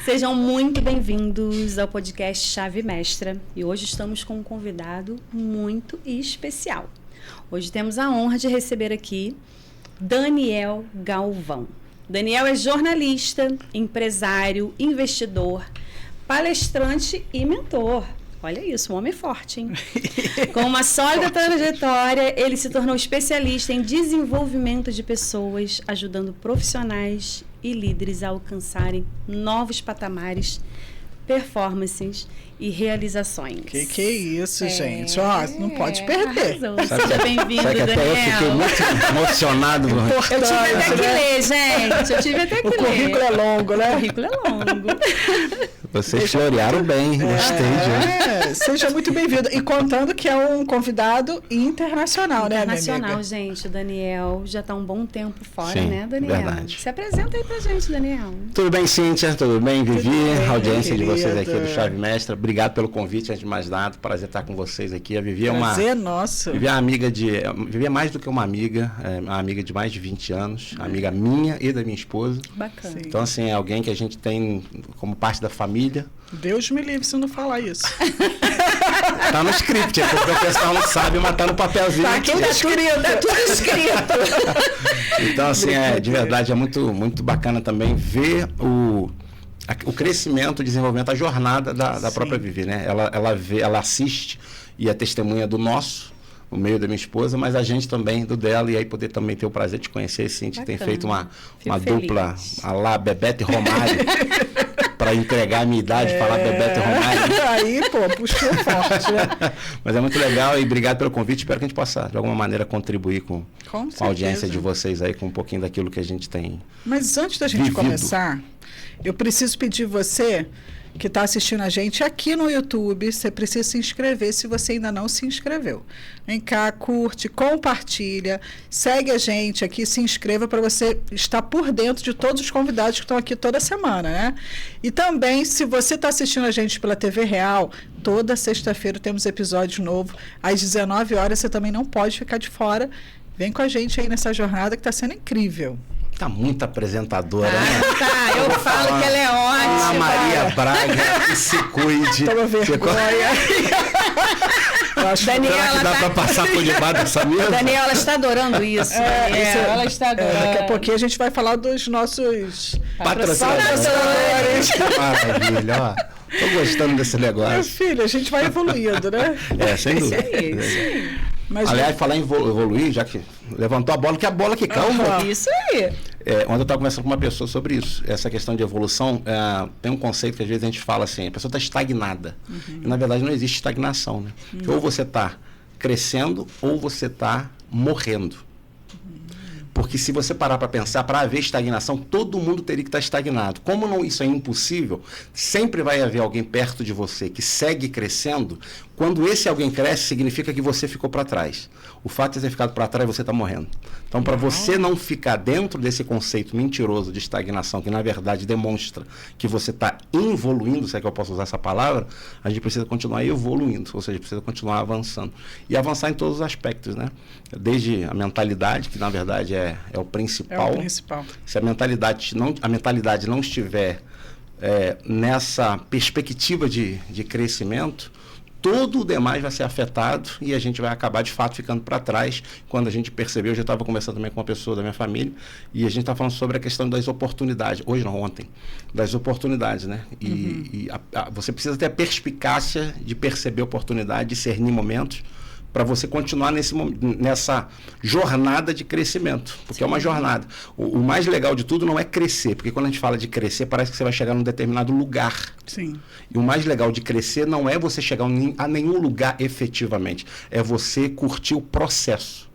Sejam muito bem-vindos ao podcast Chave Mestra. E hoje estamos com um convidado muito especial. Hoje temos a honra de receber aqui Daniel Galvão. Daniel é jornalista, empresário, investidor, palestrante e mentor. Olha isso, um homem forte, hein? Com uma sólida trajetória, ele se tornou especialista em desenvolvimento de pessoas, ajudando profissionais e líderes a alcançarem novos patamares, performances e realizações. Que é isso, gente? Ó, não pode perder. Seja bem-vindo, Daniel. Até eu fiquei muito emocionado. Eu tive até que ler, gente. Eu tive até que ler. O currículo é longo, né? O currículo é longo. Vocês florearam bem, gostei. Seja muito bem-vindo. E contando que é um convidado internacional, né, minha amiga? Internacional, gente. O Daniel já está um bom tempo fora, Sim, né, Daniel? Verdade. Se apresenta aí pra gente, Daniel. Tudo bem, Cíntia? Tudo bem, Vivi? Tudo bem, audiência querida. de vocês aqui do Chave Mestra. Obrigado pelo convite, antes de mais nada. Prazer estar com vocês aqui. A Vivi é uma... Prazer nosso. Vivi é uma amiga de... Vivi é mais do que uma amiga. É uma amiga de mais de 20 anos. Amiga minha e da minha esposa. Bacana. Sim. Então, assim, é alguém que a gente tem como parte da família. Deus me livre se não falar isso. Tá no script, porque o pessoal não sabe, mas tá no papelzinho. Tá aqui escrito, é tudo escrito. Então, assim, de verdade, é muito, muito bacana também ver o crescimento, o desenvolvimento, a jornada da própria Vivi, né? Ela assiste e é testemunha do nosso, no meio da minha esposa, mas a gente também do dela, e aí poder também ter o prazer de conhecer, sim, que tem feito uma dupla a lá Bebeto e Romário. Para entregar a minha idade, falar Bebeto e Romário. Aí, pô, puxou forte, né? Mas é muito legal e obrigado pelo convite. Espero que a gente possa, de alguma maneira, contribuir com a audiência de vocês aí, com um pouquinho daquilo que a gente tem. Mas antes da gente começar, eu preciso pedir você que está assistindo a gente aqui no YouTube, você precisa se inscrever se você ainda não se inscreveu. Vem cá, curte, compartilha, segue a gente aqui, se inscreva para você estar por dentro de todos os convidados que estão aqui toda semana, né? E também, se você está assistindo a gente pela TV Real, toda sexta-feira temos episódio novo, às 19 horas, você também não pode ficar de fora. Vem com a gente aí nessa jornada que está sendo incrível. Tá muito apresentadora, né? Tá, eu falo que ela é ótima. A Maria Braga, que se cuide. Toma vergonha. Será que dá para passar por debaixo dessa mesa? Daniela está adorando isso. Ela está adorando. Daqui a pouquinho a gente vai falar dos nossos patrocinadores. Que maravilha, ó. Tô gostando desse negócio. Meu filho, a gente vai evoluindo, né? Sem dúvida. Isso aí. Mas, aliás, falar em evoluir, já que levantou a bola, que é a bola que cai. Isso aí. Ontem eu estava conversando com uma pessoa sobre isso. Essa questão de evolução, tem um conceito que às vezes a gente fala assim, a pessoa está estagnada. E na verdade não existe estagnação, né? Ou você está crescendo ou você está morrendo. Porque se você parar para pensar, para haver estagnação, todo mundo teria que estar estagnado. Como isso é impossível, sempre vai haver alguém perto de você que segue crescendo. Quando esse alguém cresce, significa que você ficou para trás. O fato de ter ficado para trás, você está morrendo. Então, para você não ficar dentro desse conceito mentiroso de estagnação, que na verdade demonstra que você está evoluindo, se é que eu posso usar essa palavra, a gente precisa continuar evoluindo, ou seja, precisa continuar avançando. E avançar em todos os aspectos, né? Desde a mentalidade, que na verdade é o principal. É o principal. Se a mentalidade não estiver nessa perspectiva de crescimento, todo o demais vai ser afetado e a gente vai acabar de fato ficando para trás. Quando a gente percebeu, eu já estava conversando também com uma pessoa da minha família e a gente está falando sobre a questão das oportunidades, hoje não, ontem, das oportunidades, né? E você precisa ter a perspicácia de perceber oportunidade, discernir momentos, para você continuar nessa jornada de crescimento, porque é uma jornada. O mais legal de tudo não é crescer, porque quando a gente fala de crescer, parece que você vai chegar num determinado lugar. Sim. E o mais legal de crescer não é você chegar a nenhum lugar efetivamente, é você curtir o processo.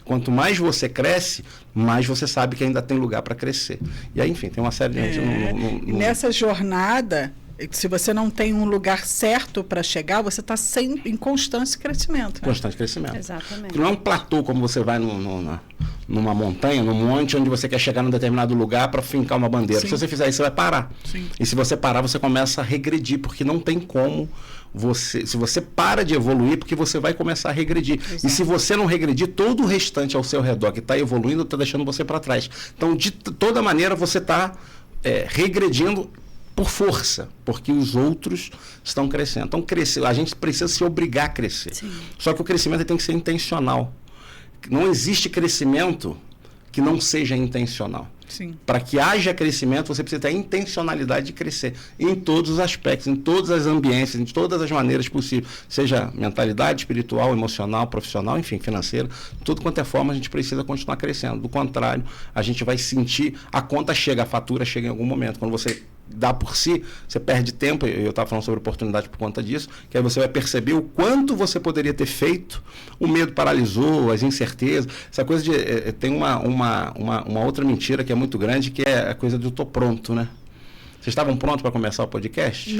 Quanto mais você cresce, mais você sabe que ainda tem lugar para crescer. E aí, enfim, tem uma série de gente... Nessa jornada... Se você não tem um lugar certo para chegar, você está em constante crescimento. Né? Constante crescimento. Exatamente. Não é um platô como você vai numa montanha, num monte, onde você quer chegar num determinado lugar para fincar uma bandeira. Sim. Se você fizer isso, você vai parar. Sim. E se você parar, você começa a regredir, porque não tem como se você para de evoluir, porque você vai começar a regredir. Exato. E se você não regredir, todo o restante ao seu redor que está evoluindo está deixando você para trás. Então, de toda maneira, você está regredindo por força, porque os outros estão crescendo. Então, a gente precisa se obrigar a crescer. Sim. Só que o crescimento tem que ser intencional. Não existe crescimento que não seja intencional. Para que haja crescimento, você precisa ter a intencionalidade de crescer em todos os aspectos, em todas as ambiências, em todas as maneiras possíveis, seja mentalidade, espiritual, emocional, profissional, enfim, financeira, tudo quanto é forma, a gente precisa continuar crescendo. Do contrário, a gente vai sentir, a conta chega, a fatura chega em algum momento. Quando você dá por si, você perde tempo, eu estava falando sobre oportunidade por conta disso, que aí você vai perceber o quanto você poderia ter feito, o medo paralisou, as incertezas, essa coisa de... tem uma outra mentira que é muito grande, que é a coisa do tô pronto, né? Vocês estavam prontos para começar o podcast?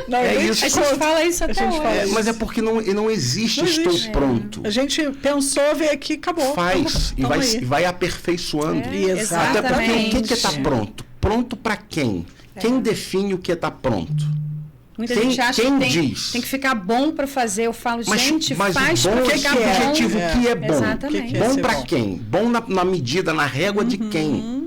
Não, isso. A gente fala isso até hoje. Mas é porque não existe estou pronto. A gente pensou, veio aqui, acabou. Faz, e vai aperfeiçoando. Exatamente. Até porque o que está pronto? Pronto para quem? Quem define o que está pronto? Muita gente acha que tem que ficar bom para fazer. Eu falo, gente, mas faz bom, para ficar bom. Objetivo, o que é bom? Exatamente. Bom para quem? Bom na medida, na régua de quem?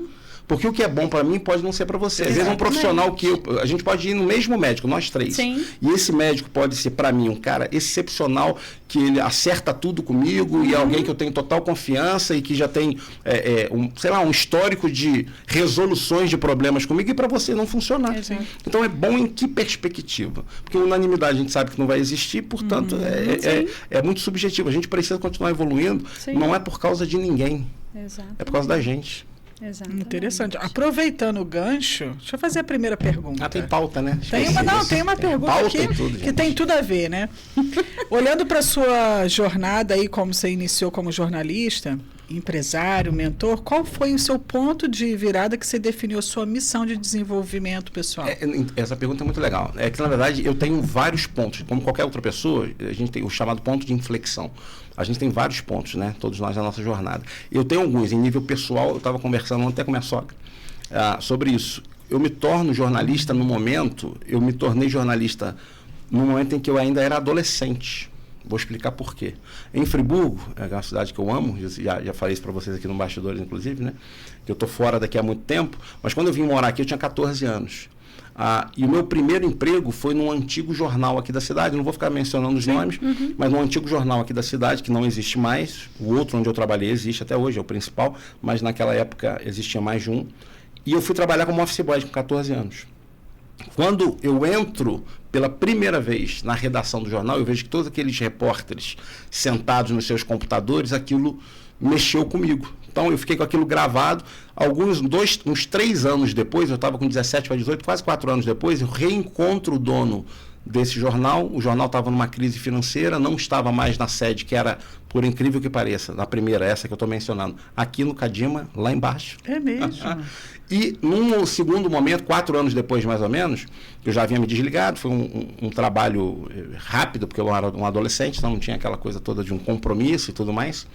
Porque o que é bom para mim pode não ser para você. Às vezes um profissional a gente pode ir no mesmo médico, nós três. Sim. E esse médico pode ser para mim um cara excepcional, que ele acerta tudo comigo e alguém que eu tenho total confiança e que já tem, um histórico de resoluções de problemas comigo, e para você não funcionar. Então é bom em que perspectiva? Porque unanimidade a gente sabe que não vai existir, portanto é muito subjetivo. A gente precisa continuar evoluindo, não é por causa de ninguém, é por causa da gente. Exatamente. Interessante. Aproveitando o gancho, deixa eu fazer a primeira pergunta. Tem pauta, né? Tem uma pergunta pauta aqui que tem tudo a ver, né? Olhando para a sua jornada aí, como você iniciou como jornalista, empresário, mentor, qual foi o seu ponto de virada que você definiu a sua missão de desenvolvimento pessoal? Essa pergunta é muito legal. É que, na verdade, eu tenho vários pontos. Como qualquer outra pessoa, a gente tem o chamado ponto de inflexão. A gente tem vários pontos, né? Todos nós na nossa jornada. Eu tenho alguns. Em nível pessoal, eu estava conversando ontem com a minha sogra sobre isso. Eu me torno jornalista no momento, eu me tornei jornalista no momento em que eu ainda era adolescente. Vou explicar por quê. Em Friburgo, é uma cidade que eu amo, já falei isso para vocês aqui no Bastidores, inclusive, né? Que eu estou fora daqui há muito tempo, mas quando eu vim morar aqui eu tinha 14 anos. E o meu primeiro emprego foi num antigo jornal aqui da cidade, não vou ficar mencionando os nomes, mas num antigo jornal aqui da cidade, que não existe mais. O outro onde eu trabalhei existe até hoje, é o principal, mas naquela época existia mais de um. E eu fui trabalhar como office boy com 14 anos. Quando eu entro pela primeira vez na redação do jornal, eu vejo que todos aqueles repórteres sentados nos seus computadores, aquilo mexeu comigo. Então eu fiquei com aquilo gravado. Uns 3 anos depois, eu estava com 17 para 18, quase 4 anos depois, eu reencontro o dono desse jornal. O jornal estava numa crise financeira, não estava mais na sede, que era, por incrível que pareça, na primeira, essa que eu estou mencionando, aqui no Cadima, lá embaixo. É mesmo? E num segundo momento, 4 anos depois mais ou menos, eu já havia me desligado, foi um trabalho rápido, porque eu era um adolescente, então não tinha aquela coisa toda de um compromisso e tudo mais.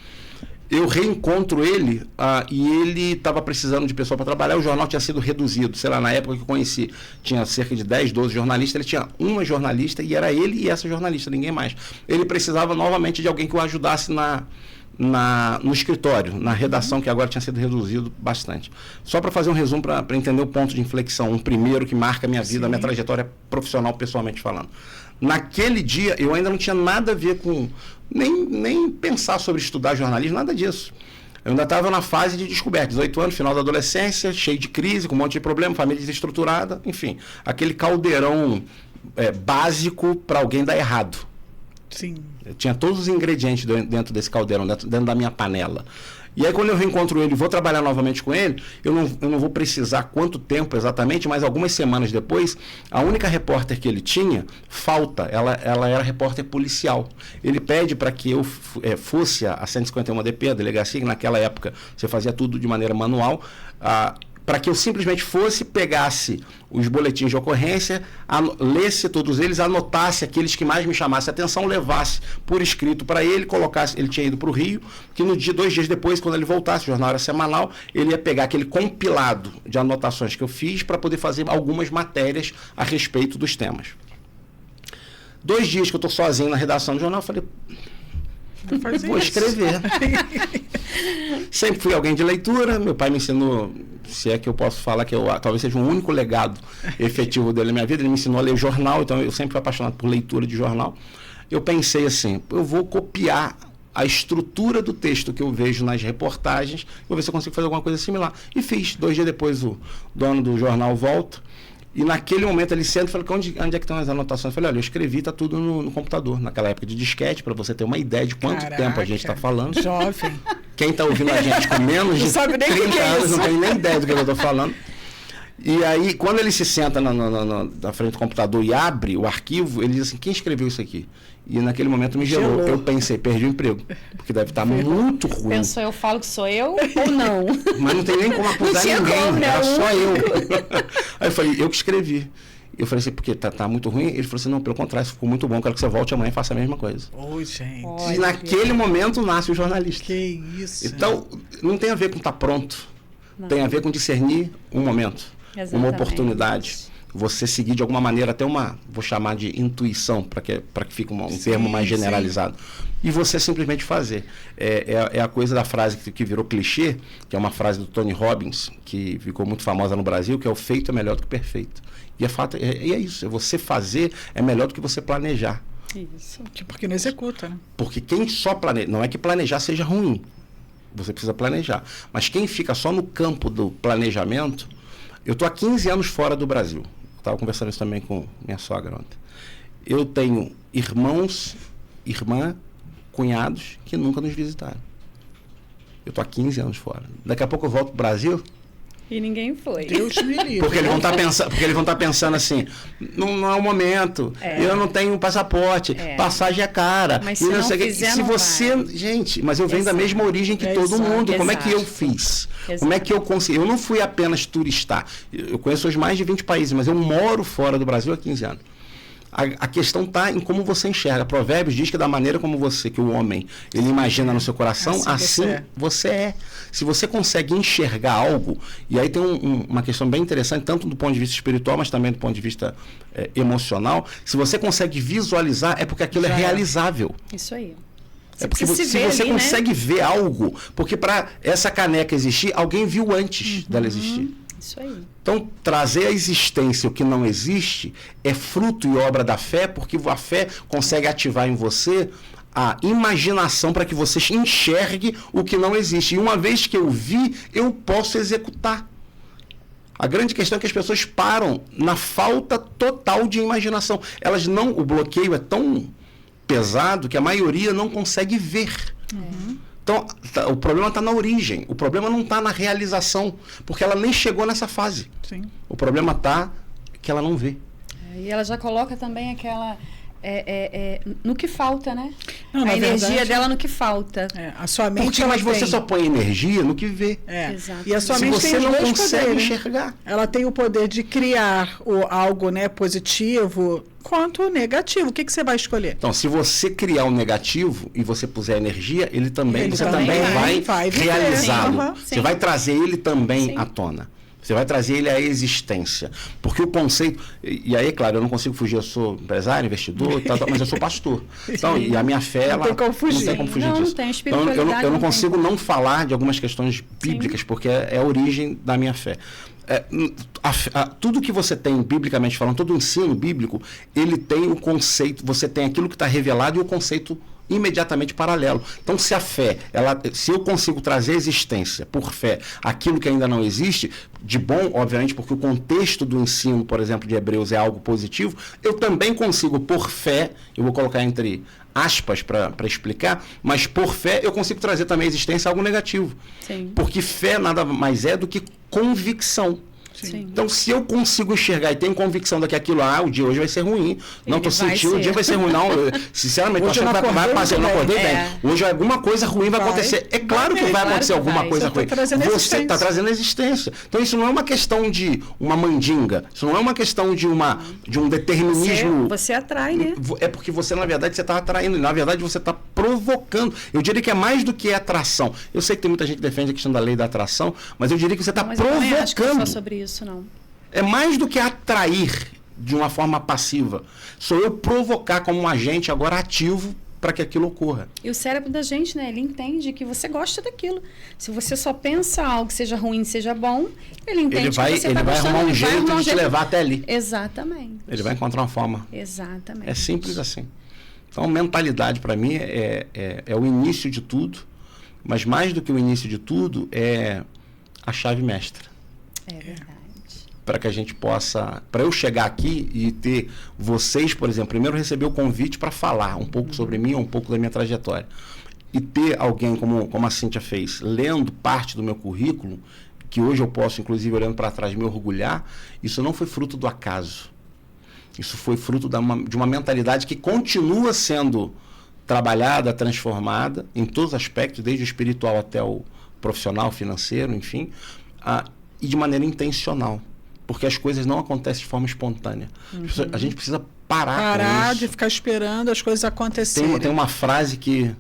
Eu reencontro ele e ele estava precisando de pessoa para trabalhar. O jornal tinha sido reduzido. Sei lá, na época que eu conheci, tinha cerca de 10, 12 jornalistas. Ele tinha uma jornalista e era ele e essa jornalista, ninguém mais. Ele precisava novamente de alguém que o ajudasse no escritório, na redação, que agora tinha sido reduzido bastante. Só para fazer um resumo, para entender o ponto de inflexão, um primeiro que marca a minha vida, a minha trajetória profissional, pessoalmente falando. Naquele dia, eu ainda não tinha nada a ver com... Nem pensar sobre estudar jornalismo, nada disso. Eu ainda estava na fase de descoberta, 18 anos, final da adolescência, cheio de crise, com um monte de problema, família desestruturada, enfim. Aquele caldeirão básico para alguém dar errado. Sim. Eu tinha todos os ingredientes dentro desse caldeirão, dentro da minha panela. E aí, quando eu reencontro ele, vou trabalhar novamente com ele, eu não vou precisar quanto tempo exatamente, mas algumas semanas depois, a única repórter que ele tinha, falta, ela era repórter policial. Ele pede para que eu fosse a 151DP, a delegacia, que naquela época você fazia tudo de maneira manual, para que eu simplesmente pegasse os boletins de ocorrência, lesse todos eles, anotasse aqueles que mais me chamassem a atenção, levasse por escrito para ele, colocasse, ele tinha ido para o Rio, que 2 dias depois, quando ele voltasse, o jornal era semanal, ele ia pegar aquele compilado de anotações que eu fiz para poder fazer algumas matérias a respeito dos temas. 2 dias que eu estou sozinho na redação do jornal, eu falei... Vou escrever. Sempre fui alguém de leitura, meu pai me ensinou se é que eu posso falar que talvez seja o único legado efetivo dele na minha vida. Ele me ensinou a ler jornal, então eu sempre fui apaixonado por leitura de jornal. Eu pensei assim, eu vou copiar a estrutura do texto que eu vejo nas reportagens, vou ver se eu consigo fazer alguma coisa similar. E fiz. 2 dias depois o dono do jornal volta, e naquele momento ele senta e fala, onde é que estão as anotações? Eu falei, olha, eu escrevi, está tudo no computador, naquela época de disquete, para você ter uma ideia de quanto tempo a gente está falando. Jovem. Quem está ouvindo a gente com menos de 30 anos não tem nem ideia do que eu estou falando. E aí, quando ele se senta na frente do computador e abre o arquivo, ele diz assim, quem escreveu isso aqui? E naquele momento me gelou. Eu pensei, perdi o empreego, porque deve estar muito ruim. Pensou, eu falo que sou eu ou não? Mas não tem nem como acusar ninguém, era só eu. Aí eu falei, eu que escrevi. Eu falei assim, porque tá muito ruim? Ele falou assim, não, pelo contrário, ficou muito bom, quero que você volte amanhã e faça a mesma coisa. Oi, gente. E naquele momento nasce o jornalista. Que isso. Então, não tem a ver com estar pronto. Não. Tem a ver com discernir um momento, uma oportunidade. Você seguir de alguma maneira até vou chamar de intuição, para que fique um termo mais generalizado. E você simplesmente fazer. É a coisa da frase que virou clichê, que é uma frase do Tony Robbins, que ficou muito famosa no Brasil, que é o feito é melhor do que o perfeito. E é isso, você fazer é melhor do que você planejar. Isso, porque não executa, né? Porque quem só planeja, não é que planejar seja ruim, você precisa planejar. Mas quem fica só no campo do planejamento, eu estou há 15 anos fora do Brasil. Estava conversando isso também com minha sogra ontem. Eu tenho irmãos, cunhados que nunca nos visitaram. Eu estou há 15 anos fora. Daqui a pouco eu volto para o Brasil. E ninguém foi. Deus me livre. Porque eles vão estar pensando assim, não é o momento, eu não tenho passaporte, passagem é cara. Mas se não fizer, se você, vai. Gente, mas eu venho da mesma origem que todo mundo. Como é que eu fiz? Como é que eu consegui? Eu não fui apenas turistar. Eu conheço hoje mais de 20 países, mas eu moro fora do Brasil há 15 anos. A questão está em como você enxerga. Provérbios diz que da maneira como que o homem, ele imagina no seu coração, assim você é. Se você consegue enxergar algo, e aí tem uma questão bem interessante, tanto do ponto de vista espiritual, mas também do ponto de vista emocional, se você consegue visualizar, é porque aquilo é realizável. Isso aí. É porque se você consegue ver algo, porque para essa caneca existir, alguém viu antes dela existir. Isso aí. Então, trazer à existência o que não existe é fruto e obra da fé, porque a fé consegue ativar em você a imaginação para que você enxergue o que não existe. E uma vez que eu vi, eu posso executar. A grande questão é que as pessoas param na falta total de imaginação. O bloqueio é tão pesado que a maioria não consegue ver. Então, o problema está na origem, o problema não está na realização, porque ela nem chegou nessa fase. Sim. O problema está que ela não vê. E ela já coloca também aquela... no que falta, né? Não, a energia verdade, dela no que falta. A sua mente, mas você só põe energia no que vê. Exato. E a sua mente você tem não dois consegue poderes, enxergar. Ela tem o poder de criar algo, né, positivo quanto negativo. O que você vai escolher? Então, se você criar um negativo e você puser energia, você também vai realizá-lo. Você vai trazer ele também à tona. Você vai trazer ele à existência. Porque o conceito... E aí, claro, eu não consigo fugir. Eu sou empresário, investidor, mas eu sou pastor. Então, e a minha fé, não tem como fugir disso. Não tem então, eu não consigo não falar de algumas questões bíblicas, porque é a origem da minha fé. Tudo que você tem, biblicamente falando, todo o ensino bíblico, ele tem o conceito, você tem aquilo que está revelado e o conceito imediatamente paralelo. Então, se a fé, se eu consigo trazer à existência, por fé, aquilo que ainda não existe, de bom, obviamente, porque o contexto do ensino, por exemplo, de Hebreus é algo positivo, eu também consigo, por fé, eu vou colocar entre aspas para explicar, mas por fé eu consigo trazer também à existência algo negativo. Sim. Porque fé nada mais é do que convicção. Sim. Então, se eu consigo enxergar e tenho convicção de que aquilo, o dia hoje vai ser ruim. Não estou sentindo, o dia vai ser ruim. Não, sinceramente, hoje achando que vai passar, eu não acordei bem. Hoje alguma coisa ruim vai acontecer. É claro que vai acontecer alguma coisa ruim. Você está trazendo existência. Então, isso não é uma questão de uma mandinga. Isso não é uma questão de um determinismo. Você atrai, né? É porque você, na verdade, você está atraindo. Na verdade, você está provocando. Eu diria que é mais do que atração. Eu sei que tem muita gente que defende a questão da lei da atração, mas eu diria que você está provocando. Eu não acho que é só sobre isso. Não. É mais do que atrair de uma forma passiva. Sou eu provocar como um agente agora ativo para que aquilo ocorra. E o cérebro da gente, né? Ele entende que você gosta daquilo. Se você só pensa algo que seja ruim, seja bom, ele entende que você ele vai arrumar um jeito de te levar até ali. Exatamente. Ele vai encontrar uma forma. Exatamente. É simples assim. Então, mentalidade, para mim, é o início de tudo, mas mais do que o início de tudo, é a chave mestra. É verdade. Para que a gente possa... Para eu chegar aqui e ter vocês, por exemplo, primeiro receber o convite para falar um pouco sobre mim, um pouco da minha trajetória. E ter alguém, como a Cíntia fez, lendo parte do meu currículo, que hoje eu posso, inclusive, olhando para trás, me orgulhar, isso não foi fruto do acaso. Isso foi fruto de uma mentalidade que continua sendo trabalhada, transformada, em todos os aspectos, desde o espiritual até o profissional, financeiro, enfim, e de maneira intencional. Porque as coisas não acontecem de forma espontânea. A gente precisa parar de ficar esperando as coisas acontecerem. Tem uma frase que,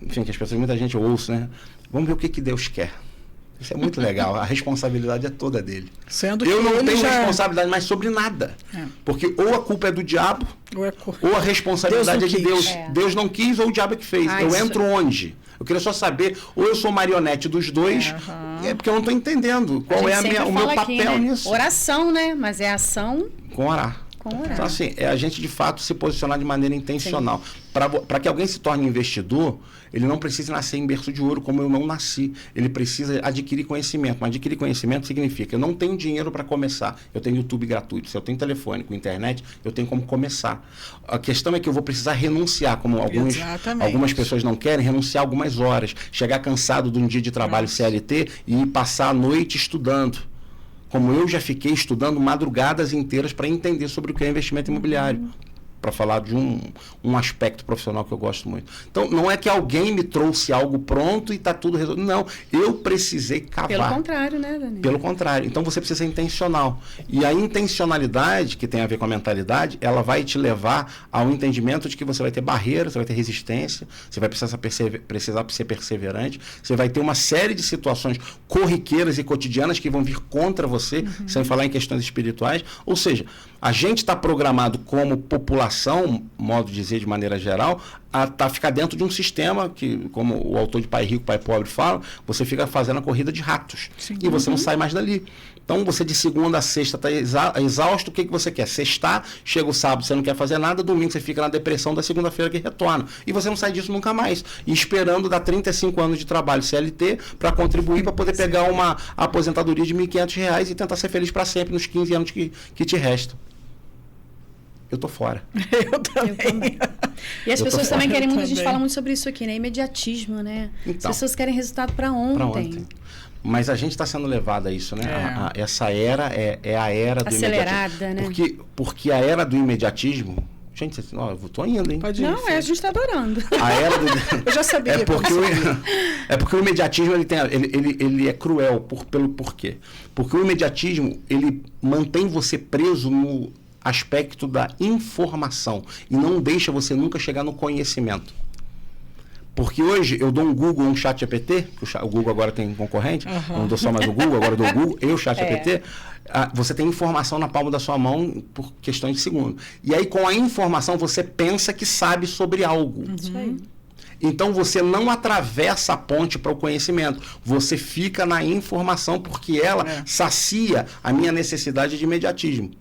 enfim, que as pessoas, muita gente ouça, né? Vamos ver o que Deus quer. Isso é muito legal. A responsabilidade é toda dele. Eu não tenho responsabilidade mais sobre nada. Porque ou a culpa é do diabo, ou a responsabilidade é de Deus. Deus não quis ou o diabo é que fez. Eu entro onde? Eu queria só saber, ou eu sou marionete dos dois, porque eu não estou entendendo qual é o meu papel nisso. Oração, né? Mas é ação com orar. Então, assim, é a gente, de fato, se posicionar de maneira intencional. Para que alguém se torne investidor, ele não precisa nascer em berço de ouro, como eu não nasci. Ele precisa adquirir conhecimento. Mas adquirir conhecimento significa, eu não tenho dinheiro para começar. Eu tenho YouTube gratuito. Se eu tenho telefone com internet, eu tenho como começar. A questão é que eu vou precisar renunciar, como algumas pessoas não querem, renunciar algumas horas. Chegar cansado de um dia de trabalho CLT e passar a noite estudando. Como eu já fiquei estudando madrugadas inteiras para entender sobre o que é investimento imobiliário, para falar de um aspecto profissional que eu gosto muito. Então, não é que alguém me trouxe algo pronto e está tudo resolvido. Não, eu precisei cavar. Pelo contrário, né, Daniel? Pelo contrário. Então, você precisa ser intencional. E a intencionalidade, que tem a ver com a mentalidade, ela vai te levar ao entendimento de que você vai ter barreiras, você vai ter resistência, você vai precisar ser perseverante, você vai ter uma série de situações corriqueiras e cotidianas que vão vir contra você, sem falar em questões espirituais. Ou seja, a gente está programado como população, modo de dizer de maneira geral, a ficar dentro de um sistema que, como o autor de Pai Rico, Pai Pobre fala, você fica fazendo a corrida de ratos. Sim. E você não sai mais dali. Então, você de segunda a sexta está exausto, o que você quer? Sextar, chega o sábado, você não quer fazer nada, domingo você fica na depressão da segunda-feira que retorna. E você não sai disso nunca mais. E esperando dar 35 anos de trabalho CLT para contribuir, para poder pegar uma aposentadoria de R$ 1.500 e tentar ser feliz para sempre nos 15 anos que te restam. Eu tô fora. Eu também. E as pessoas também querem muito, a gente fala muito sobre isso aqui, né? Imediatismo, né? Então, as pessoas querem resultado para ontem. Mas a gente está sendo levado a isso, né? Essa era é a era do acelerada, imediatismo. Né? Porque a era do imediatismo... Gente, eu tô indo, hein? Pode ir, não, a gente está adorando. A era do... Eu já sabia. É porque o imediatismo ele é cruel. Por quê? Porque o imediatismo ele mantém você preso no aspecto da informação e não deixa você nunca chegar no conhecimento. Porque hoje eu dou um Google, um chat GPT, o Google agora tem concorrente, não dou só mais o Google, agora eu dou o Google, eu chat GPT, você tem informação na palma da sua mão por questões de segundo. E aí com a informação você pensa que sabe sobre algo. Então você não atravessa a ponte para o conhecimento, você fica na informação porque ela sacia a minha necessidade de imediatismo.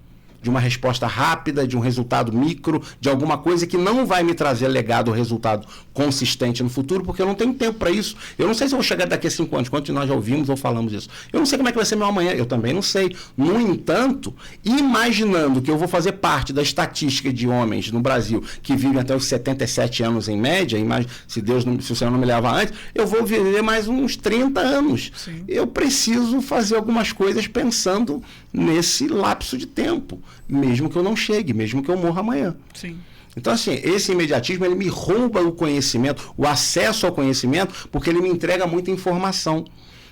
De uma resposta rápida, de um resultado micro, de alguma coisa que não vai me trazer legado ou resultado consistente no futuro, porque eu não tenho tempo para isso. Eu não sei se eu vou chegar daqui a 5 anos, quantos nós já ouvimos ou falamos isso. Eu não sei como é que vai ser meu amanhã, eu também não sei. No entanto, imaginando que eu vou fazer parte da estatística de homens no Brasil que vivem até os 77 anos em média, se o Senhor não me leva antes, eu vou viver mais uns 30 anos. Sim. Eu preciso fazer algumas coisas pensando nesse lapso de tempo, mesmo que eu não chegue, mesmo que eu morra amanhã. Sim. Então, assim, esse imediatismo, ele me rouba o conhecimento, o acesso ao conhecimento, porque ele me entrega muita informação.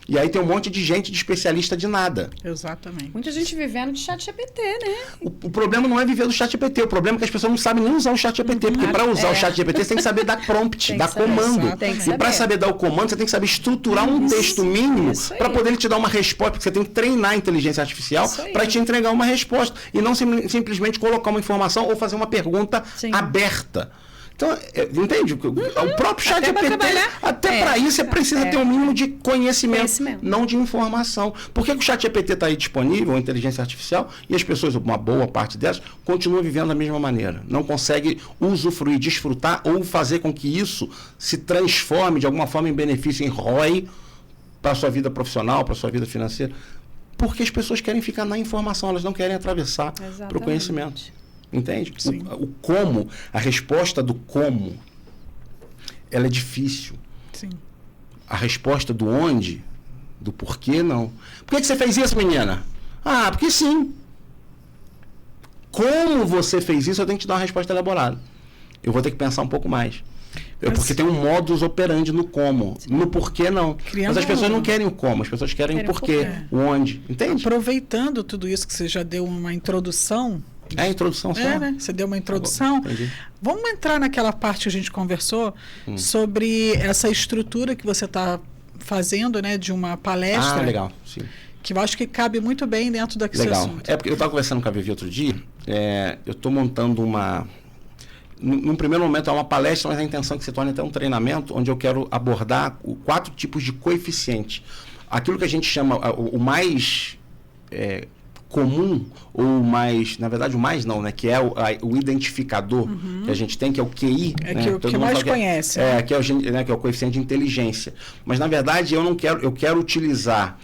E aí tem um monte de gente de especialista de nada. Exatamente. Muita gente vivendo de chat GPT, né? O problema não é viver do chat GPT, o problema é que as pessoas não sabem nem usar o chat GPT, porque para usar o chat GPT você tem que saber dar prompt, dar comando. E para saber dar o comando, você tem que saber estruturar um texto mínimo para poder ele te dar uma resposta, porque você tem que treinar a inteligência artificial para te entregar uma resposta e não simplesmente colocar uma informação ou fazer uma pergunta aberta. Então, entende? O próprio chat GPT, até para isso, você precisa ter um mínimo de conhecimento, não de informação. Por que o chat GPT está aí disponível, a inteligência artificial, e as pessoas, uma boa parte delas, continuam vivendo da mesma maneira? Não consegue usufruir, desfrutar ou fazer com que isso se transforme de alguma forma em benefício, em ROI, para a sua vida profissional, para a sua vida financeira. Porque as pessoas querem ficar na informação, elas não querem atravessar para o conhecimento. Entende? O como, a resposta do como, ela é difícil. Sim. A resposta do onde, do porquê, não. Por que você fez isso, menina? Ah, porque sim. Como você fez isso, eu tenho que te dar uma resposta elaborada. Eu vou ter que pensar um pouco mais. Porque tem um modus operandi no como. Sim. No porquê, não. Mas as pessoas não querem o como, as pessoas querem o porquê, o onde. Entende? Aproveitando tudo isso que você já deu uma introdução. É a introdução só. Né? Você deu uma introdução. Vamos entrar naquela parte que a gente conversou sobre essa estrutura que você está fazendo, né, de uma palestra. Ah, legal. Sim. Que eu acho que cabe muito bem dentro daquele assunto. É porque eu estava conversando com a Vivi outro dia. Eu estou montando uma... Num primeiro momento é uma palestra, mas a intenção é que se torne até um treinamento, onde eu quero abordar 4 tipos de coeficiente. Aquilo que a gente chama o mais... comum, ou mais, na verdade o mais não, né, que é o identificador que a gente tem, que é o QI, que mais conhece. Que é o coeficiente de inteligência. Mas na verdade eu quero utilizar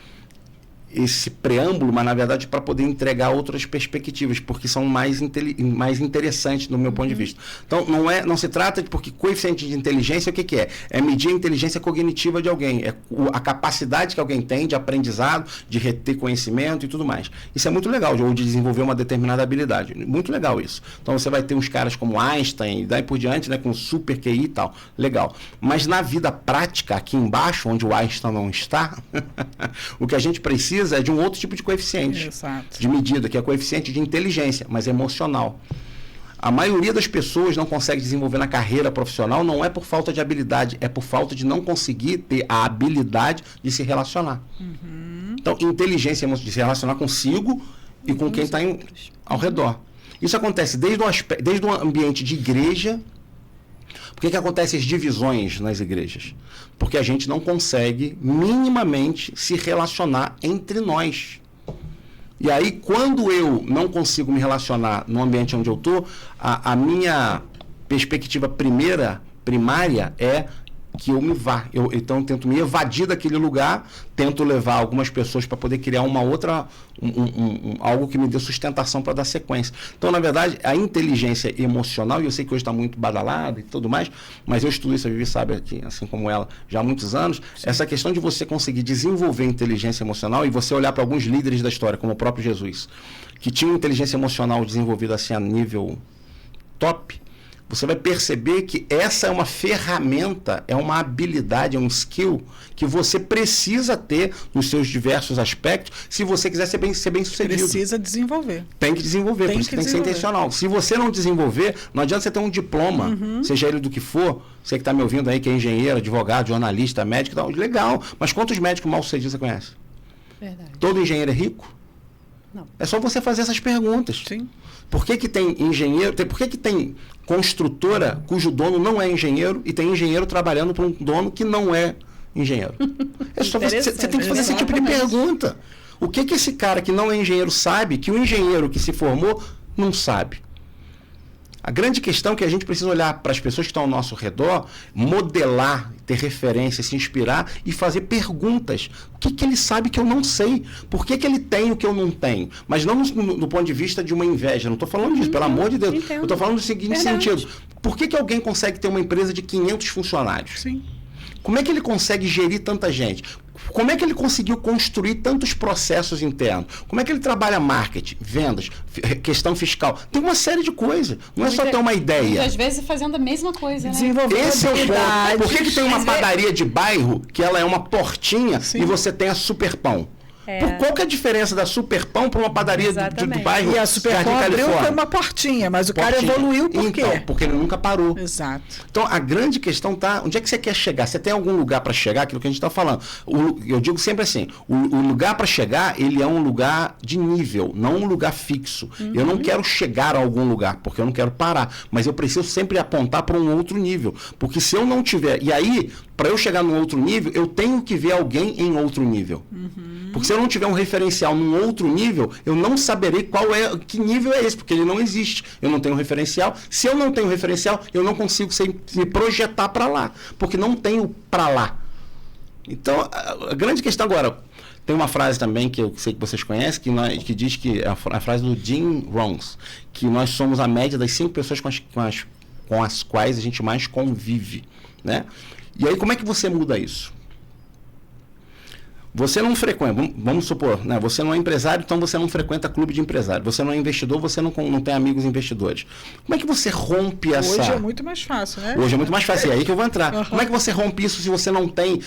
esse preâmbulo, mas na verdade para poder entregar outras perspectivas, porque são mais interessantes do meu ponto de vista. Então não se trata de, porque coeficiente de inteligência o que é? É medir a inteligência cognitiva de alguém, é a capacidade que alguém tem de aprendizado, de reter conhecimento e tudo mais. Isso é muito legal, ou de desenvolver uma determinada habilidade. Muito legal isso. Então você vai ter uns caras como Einstein e daí por diante, né, com super QI e tal. Legal. Mas na vida prática, aqui embaixo, onde o Einstein não está, o que a gente precisa é de um outro tipo de coeficiente. Exato. De medida, que é coeficiente de inteligência, mas emocional. A maioria das pessoas não consegue desenvolver na carreira profissional, não é por falta de habilidade, é por falta de não conseguir ter a habilidade de se relacionar. Então, inteligência de se relacionar consigo e com quem está ao redor. Isso acontece desde o ambiente de igreja. Por que acontecem as divisões nas igrejas? Porque a gente não consegue minimamente se relacionar entre nós. E aí, quando eu não consigo me relacionar no ambiente onde eu estou, a minha perspectiva primária é que eu me vá. Então, eu tento me evadir daquele lugar, tento levar algumas pessoas para poder criar uma outra, algo que me dê sustentação para dar sequência. Então, na verdade, a inteligência emocional, e eu sei que hoje está muito badalada e tudo mais, mas eu estudo isso, a Vivi sabe, assim como ela, já há muitos anos. Sim. Essa questão de você conseguir desenvolver inteligência emocional e você olhar para alguns líderes da história, como o próprio Jesus, que tinham inteligência emocional desenvolvida assim a nível top, você vai perceber que essa é uma ferramenta, é uma habilidade, é um skill que você precisa ter nos seus diversos aspectos se você quiser ser bem sucedido. Precisa desenvolver. Tem que desenvolver, por isso tem que ser intencional. Se você não desenvolver, não adianta você ter um diploma, seja ele do que for, você que está me ouvindo aí, que é engenheiro, advogado, jornalista, médico, legal, mas quantos médicos mal sucedidos você conhece? Verdade. Todo engenheiro é rico? Não. É só você fazer essas perguntas. Sim. Por que tem engenheiro, por que tem construtora cujo dono não é engenheiro e tem engenheiro trabalhando para um dono que não é engenheiro? É só você tem que fazer esse tipo de pergunta. O que esse cara que não é engenheiro sabe que o engenheiro que se formou não sabe? A grande questão é que a gente precisa olhar para as pessoas que estão ao nosso redor, modelar, ter referência, se inspirar e fazer perguntas. O que ele sabe que eu não sei? Por que ele tem o que eu não tenho? Mas não do ponto de vista de uma inveja. Não estou falando disso, pelo amor de Deus. Entendo. Eu estou falando do seguinte sentido. Por que alguém consegue ter uma empresa de 500 funcionários? Sim. Como é que ele consegue gerir tanta gente? Como é que ele conseguiu construir tantos processos internos? Como é que ele trabalha marketing, vendas, questão fiscal? Tem uma série de coisas. Não é só ter uma ideia. Muitas vezes fazendo a mesma coisa, né? Desenvolver esse é o ponto. Por que tem uma padaria de bairro que ela é uma portinha e você tem a Superpão? Qual que é a diferença da Superpão para uma padaria do bairro? E a Superpão abriu foi uma portinha, mas o cara evoluiu por quê? Então, porque ele nunca parou. Exato. Então, a grande questão tá, onde é que você quer chegar? Você tem algum lugar para chegar? Aquilo que a gente está falando. Eu digo sempre assim, o lugar para chegar, ele é um lugar de nível, não um lugar fixo. Eu não quero chegar a algum lugar, porque eu não quero parar, mas eu preciso sempre apontar para um outro nível, porque se eu não tiver, e aí, para eu chegar num outro nível, eu tenho que ver alguém em outro nível. Porque se eu não tiver um referencial num outro nível, eu não saberei que nível é esse, porque ele não existe. Eu não tenho referencial. Se eu não tenho referencial, eu não consigo me projetar para lá, porque não tenho para lá. Então, a grande questão agora, tem uma frase também que eu sei que vocês conhecem, que diz que é a frase do Jim Rohns, que nós somos a média das 5 pessoas com as quais a gente mais convive, né? E aí, como é que você muda isso? Você não frequenta, vamos supor, né? Você não é empresário, então você não frequenta clube de empresário. Você não é investidor, você não tem amigos investidores. Como é que você rompe essa... Hoje é muito mais fácil, né? Hoje é muito mais fácil, é aí que eu vou entrar. Como é que você rompe isso se você não tem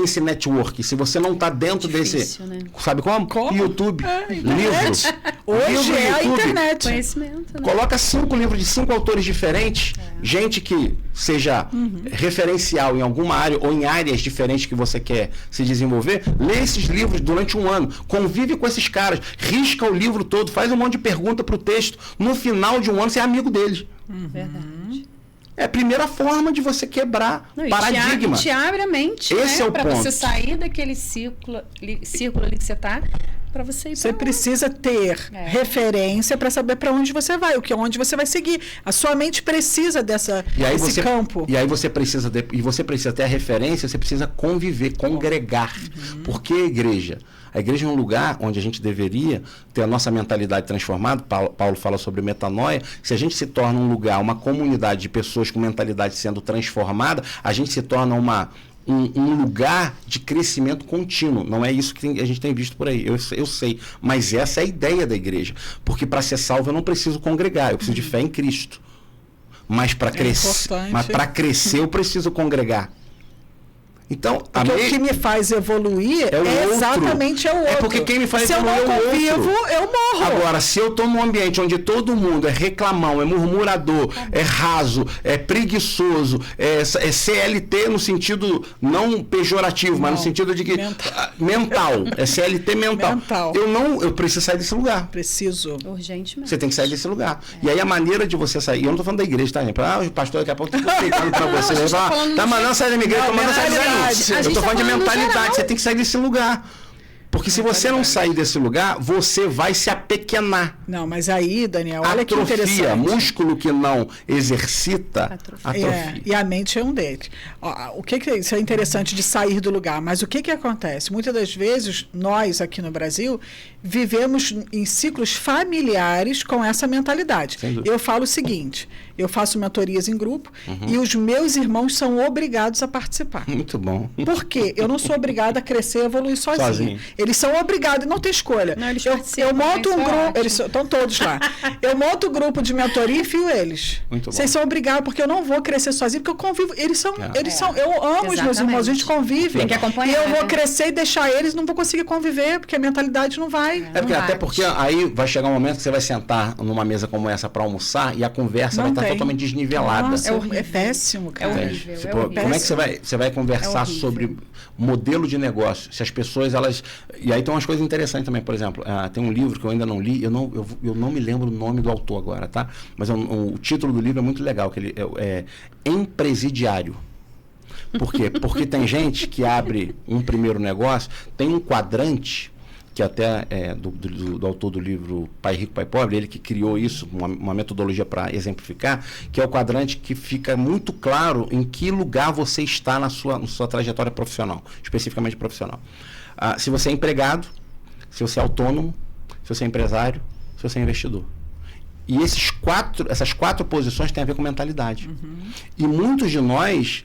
esse network, se você não está dentro desse... Né? Sabe como? YouTube, livros. Hoje é a internet. Conhecimento, né? Coloca 5 livros de 5 autores diferentes, gente que seja referencial em alguma área ou em áreas diferentes que você quer se desenvolver. Lê esses livros durante um ano, convive com esses caras, risca o livro todo, faz um monte de pergunta para o texto. No final de um ano, você é amigo deles. Verdade. É a primeira forma de você quebrar paradigma. Te abre a mente, esse é o para ponto. você sair daquele círculo ali que você está, para você ir. Você precisa ter referência para saber para onde você vai, onde você vai seguir. A sua mente precisa desse campo. E aí você precisa ter a referência, você precisa conviver, congregar. Por que a igreja? A igreja é um lugar onde a gente deveria ter a nossa mentalidade transformada. Paulo fala sobre metanoia. Se a gente se torna um lugar, uma comunidade de pessoas com mentalidade sendo transformada, a gente se torna um lugar de crescimento contínuo. Não é isso que a gente tem visto por aí. Eu sei. Mas essa é a ideia da igreja. Porque para ser salvo eu não preciso congregar, eu preciso de fé em Cristo. Mas para crescer eu preciso congregar. Então, o que me faz evoluir exatamente o outro. É porque quem me faz evoluir é o outro. Se eu não convivo, eu morro. Agora, se eu estou num ambiente onde todo mundo é reclamão, é murmurador, é raso, é preguiçoso, é CLT no sentido não pejorativo, mas no sentido de que mental. É CLT mental. Eu preciso sair desse lugar. Preciso. Urgentemente. Você tem que sair desse lugar. E aí a maneira de você sair, eu não estou falando da igreja, tá, gente? O pastor daqui a pouco está explicando para você. Tá mandando sair da minha igreja, tô mandando sair da igreja. Eu estou falando de mentalidade, você tem que sair desse lugar. Porque se você não sair desse lugar, você vai se apequenar. Não, mas aí, Daniel, olha que interessante. Atrofia, músculo que não exercita, atrofia. E a mente é um deles. O que isso é interessante de sair do lugar, mas o que acontece? Muitas das vezes, nós aqui no Brasil, vivemos em ciclos familiares com essa mentalidade. Eu falo o seguinte, eu faço mentorias em grupo e os meus irmãos são obrigados a participar. Muito bom. Por quê? Eu não sou obrigada a crescer e evoluir sozinho. Eles são obrigados, não tem escolha. Não, eu monto um grupo, eles estão todos lá. Eu monto um grupo de mentoria e fio eles. Muito bom. Vocês são obrigados, porque eu não vou crescer sozinho, porque eu convivo. Eu amo os meus irmãos, a gente convive. Tem que acompanhar. E eu vou crescer e deixar eles, não vou conseguir conviver, porque a mentalidade não vai. Até porque aí vai chegar um momento que você vai sentar numa mesa como essa para almoçar e a conversa vai estar totalmente desnivelada. Nossa, é péssimo, cara. É horrível. Como é que você vai conversar sobre modelo de negócio? Se as pessoas, elas... E aí tem umas coisas interessantes também, por exemplo, tem um livro que eu ainda não li, eu não me lembro o nome do autor agora, tá? Mas o título do livro é muito legal, que ele é Empresidiário. Por quê? Porque tem gente que abre um primeiro negócio, tem um quadrante, que até é do autor do livro Pai Rico, Pai Pobre, ele que criou isso, uma metodologia para exemplificar, que é o quadrante que fica muito claro em que lugar você está na sua trajetória profissional, especificamente profissional. Se você é empregado, se você é autônomo, se você é empresário, se você é investidor. E essas 4 posições têm a ver com mentalidade. E muitos de nós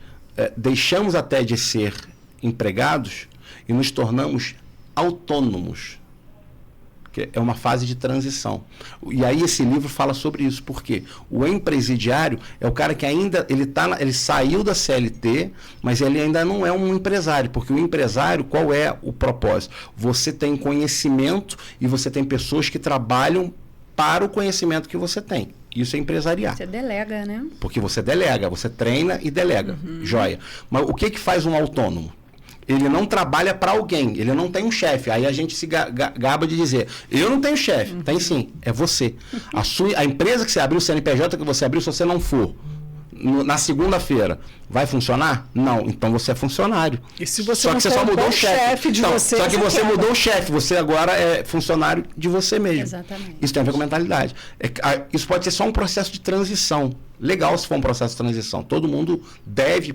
deixamos até de ser empregados e nos tornamos autônomos. que é uma fase de transição. E aí esse livro fala sobre isso, porque o empresidiário é o cara que ainda, ele saiu da CLT, mas ele ainda não é um empresário, porque o empresário, qual é o propósito? Você tem conhecimento e você tem pessoas que trabalham para o conhecimento que você tem. Isso é empresariar. Você delega, né? Porque você delega, você treina e delega. Joia. Mas o que que faz um autônomo? Ele não trabalha para alguém, ele não tem um chefe. Aí a gente se gaba de dizer, eu não tenho chefe. Tem sim, é você. A empresa que você abriu, o CNPJ que você abriu, se você não for na segunda-feira, vai funcionar? Não, então você é funcionário. E se você só não que você só mudou o chefe de você, só que você mudou o chefe, você agora é funcionário de você mesmo. Exatamente. Isso tem a ver com mentalidade. Isso pode ser só um processo de transição. Legal se for um processo de transição. Todo mundo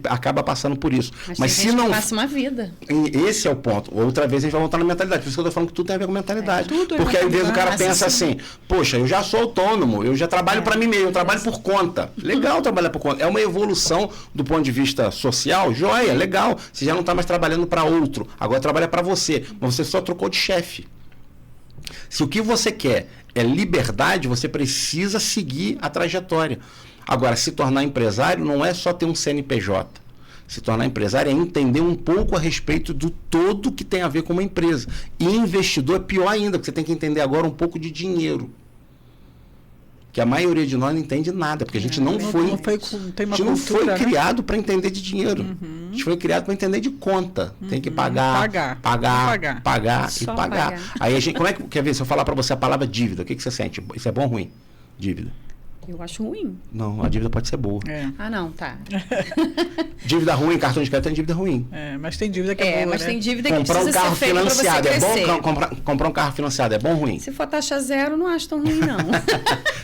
acaba passando por isso. Mas se não passa uma vida. Esse é o ponto. Outra vez a gente vai voltar na mentalidade. Por isso que eu estou falando que tudo tem a ver com mentalidade. Porque às vezes o cara pensa assim, poxa, eu já sou autônomo, eu já trabalho para mim mesmo, eu trabalho por conta. Legal trabalhar por conta. É uma evolução do ponto de vista social, joia, legal. Você já não está mais trabalhando para outro, agora trabalha para você. Mas você só trocou de chefe. Se o que você quer é liberdade, você precisa seguir a trajetória. Agora, se tornar empresário não é só ter um CNPJ. Se tornar empresário é entender um pouco a respeito do todo que tem a ver com uma empresa. E investidor é pior ainda, porque você tem que entender agora um pouco de dinheiro. Que a maioria de nós não entende nada, porque a gente não foi criado para entender de dinheiro. A gente foi criado para entender de conta. Tem que pagar. E pagar. Aí a gente, como é que, quer ver, se eu falar para você a palavra dívida, o que você sente? Isso é bom ou ruim? Dívida. Eu acho ruim. Não, a dívida pode ser boa. Ah, não, tá. Dívida ruim, cartão de crédito tem dívida ruim. Mas tem dívida que é boa, mas né? tem dívida que comprar precisa ser feita para você crescer. É bom comprar um carro financiado, é bom ou ruim? Se for taxa zero, não acho tão ruim, não.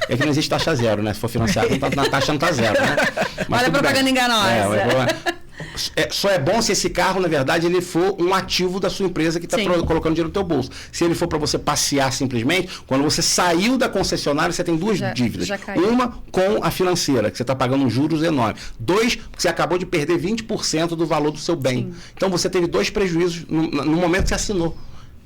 É que não existe taxa zero, né? Se for financiado, então a taxa não tá zero, né? Mas olha a propaganda enganosa. Só é bom se esse carro, na verdade, ele for um ativo da sua empresa que está colocando dinheiro no teu bolso. Se ele for para você passear simplesmente, quando você saiu da concessionária, você tem duas dívidas. Uma com a financeira, que você está pagando juros enormes. 2, porque você acabou de perder 20% do valor do seu bem. Então você teve 2 prejuízos no momento que você assinou.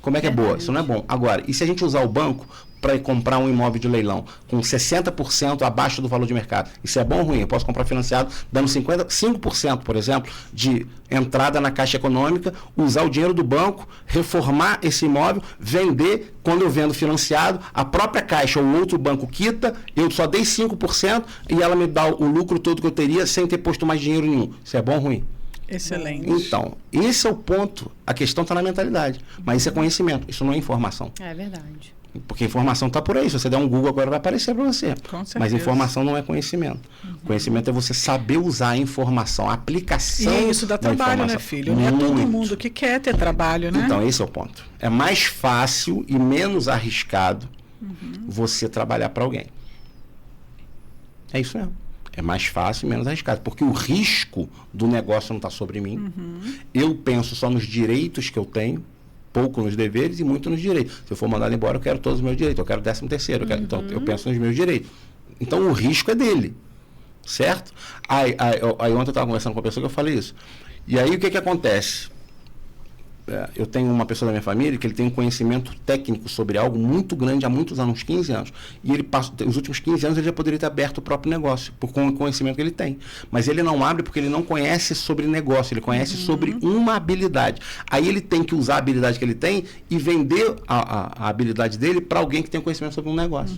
Como é que é boa? Isso não é bom. Agora, e se a gente usar o banco para comprar um imóvel de leilão com 60% abaixo do valor de mercado? Isso é bom ou ruim? Eu posso comprar financiado dando 5%, por exemplo, de entrada na Caixa Econômica, usar o dinheiro do banco, reformar esse imóvel, vender. Quando eu vendo financiado, a própria Caixa ou outro banco quita, eu só dei 5% e ela me dá o lucro todo que eu teria sem ter posto mais dinheiro nenhum. Isso é bom ou ruim? Excelente. Então, esse é o ponto. A questão está na mentalidade. Mas isso é conhecimento, isso não é informação. É verdade. Porque a informação está por aí. Se você der um Google agora, vai aparecer para você. Com certeza. Mas informação não é conhecimento. Conhecimento é você saber usar a informação, a aplicação. E isso dá trabalho, né, filho? Não é todo mundo que quer ter trabalho, né? Então, esse é o ponto. É mais fácil e menos arriscado você trabalhar para alguém. É isso mesmo. É mais fácil e menos arriscado. Porque o risco do negócio não está sobre mim. Eu penso só nos direitos que eu tenho, pouco nos deveres e muito nos direitos. Se eu for mandado embora, eu quero todos os meus direitos. Eu quero 13º. Então, eu penso nos meus direitos. Então, o risco é dele. Certo? Aí ontem eu estava conversando com uma pessoa que eu falei isso. E aí, o que acontece? Eu tenho uma pessoa da minha família que ele tem um conhecimento técnico sobre algo muito grande há muitos anos, uns 15 anos. E ele os últimos 15 anos ele já poderia ter aberto o próprio negócio, com o conhecimento que ele tem. Mas ele não abre porque ele não conhece sobre negócio, ele conhece sobre uma habilidade. Aí ele tem que usar a habilidade que ele tem e vender a habilidade dele para alguém que tem conhecimento sobre um negócio.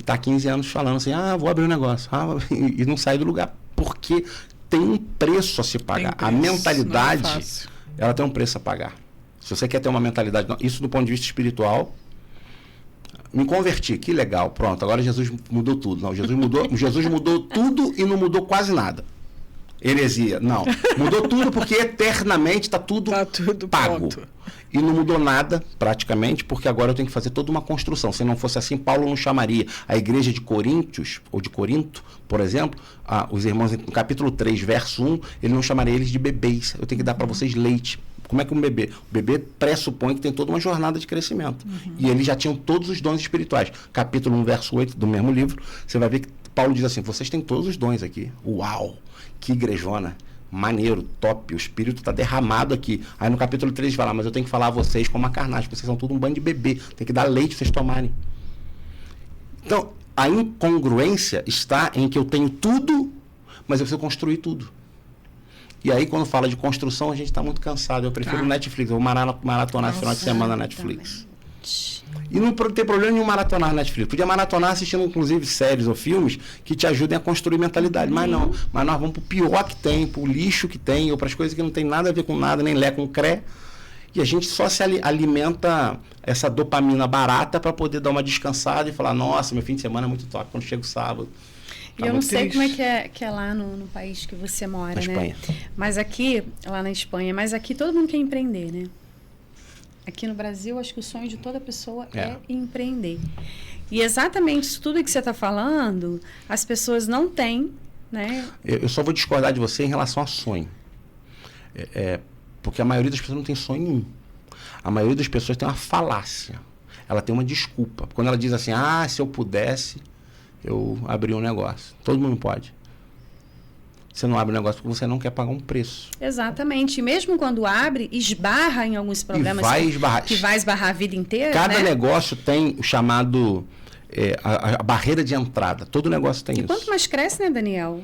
Está há 15 anos falando assim, vou abrir um negócio. E não sai do lugar, porque tem um preço a se pagar. A mentalidade, ela tem um preço a pagar. Se você quer ter uma mentalidade, isso do ponto de vista espiritual, me converti, que legal, pronto, agora Jesus mudou tudo. Não, Jesus mudou tudo e não mudou quase nada. Heresia, não. Mudou tudo porque eternamente está tudo pago. Pronto. E não mudou nada, praticamente, porque agora eu tenho que fazer toda uma construção. Se não fosse assim, Paulo não chamaria a igreja de Coríntios, ou de Corinto, por exemplo, os irmãos, no capítulo 3, verso 1, ele não chamaria eles de bebês. Eu tenho que dar para vocês leite. Como é que um bebê? O bebê pressupõe que tem toda uma jornada de crescimento. E eles já tinham todos os dons espirituais. Capítulo 1, verso 8 do mesmo livro, você vai ver que Paulo diz assim, vocês têm todos os dons aqui. Uau! Que igrejona! maneiro, top, o espírito está derramado aqui. Aí no capítulo 3 fala, mas eu tenho que falar a vocês como a carnagem, porque vocês são tudo um bando de bebê, tem que dar leite pra vocês tomarem. Então, a incongruência está em que eu tenho tudo, mas eu preciso construir tudo. E aí, quando fala de construção, a gente está muito cansado. Eu prefiro o Netflix, eu vou maratonar esse final de semana na Netflix. E não tem problema nenhum maratonar na Netflix. Podia maratonar assistindo, inclusive, séries ou filmes que te ajudem a construir mentalidade. Mas não. Mas nós vamos pro pior que tem, pro lixo que tem, ou para as coisas que não tem nada a ver com nada, nem lé com cré. E a gente só se alimenta essa dopamina barata para poder dar uma descansada e falar, nossa, meu fim de semana é muito top, quando chega o sábado. E eu não sei como é que é lá no país que você mora, na Espanha. Mas aqui, lá na Espanha, mas aqui todo mundo quer empreender, né? Aqui no Brasil, acho que o sonho de toda pessoa é empreender. E exatamente isso tudo que você está falando, as pessoas não têm, né? Eu só vou discordar de você em relação a sonho. Porque a maioria das pessoas não tem sonho nenhum. A maioria das pessoas tem uma falácia. Ela tem uma desculpa. Quando ela diz assim, se eu pudesse, eu abrir um negócio. Todo mundo pode. Você não abre um negócio porque você não quer pagar um preço. Exatamente. E mesmo quando abre, esbarra em alguns problemas. Que vai esbarrar a vida inteira. Cada negócio tem o chamado a barreira de entrada. Todo negócio tem isso. E quanto mais cresce, né, Daniel?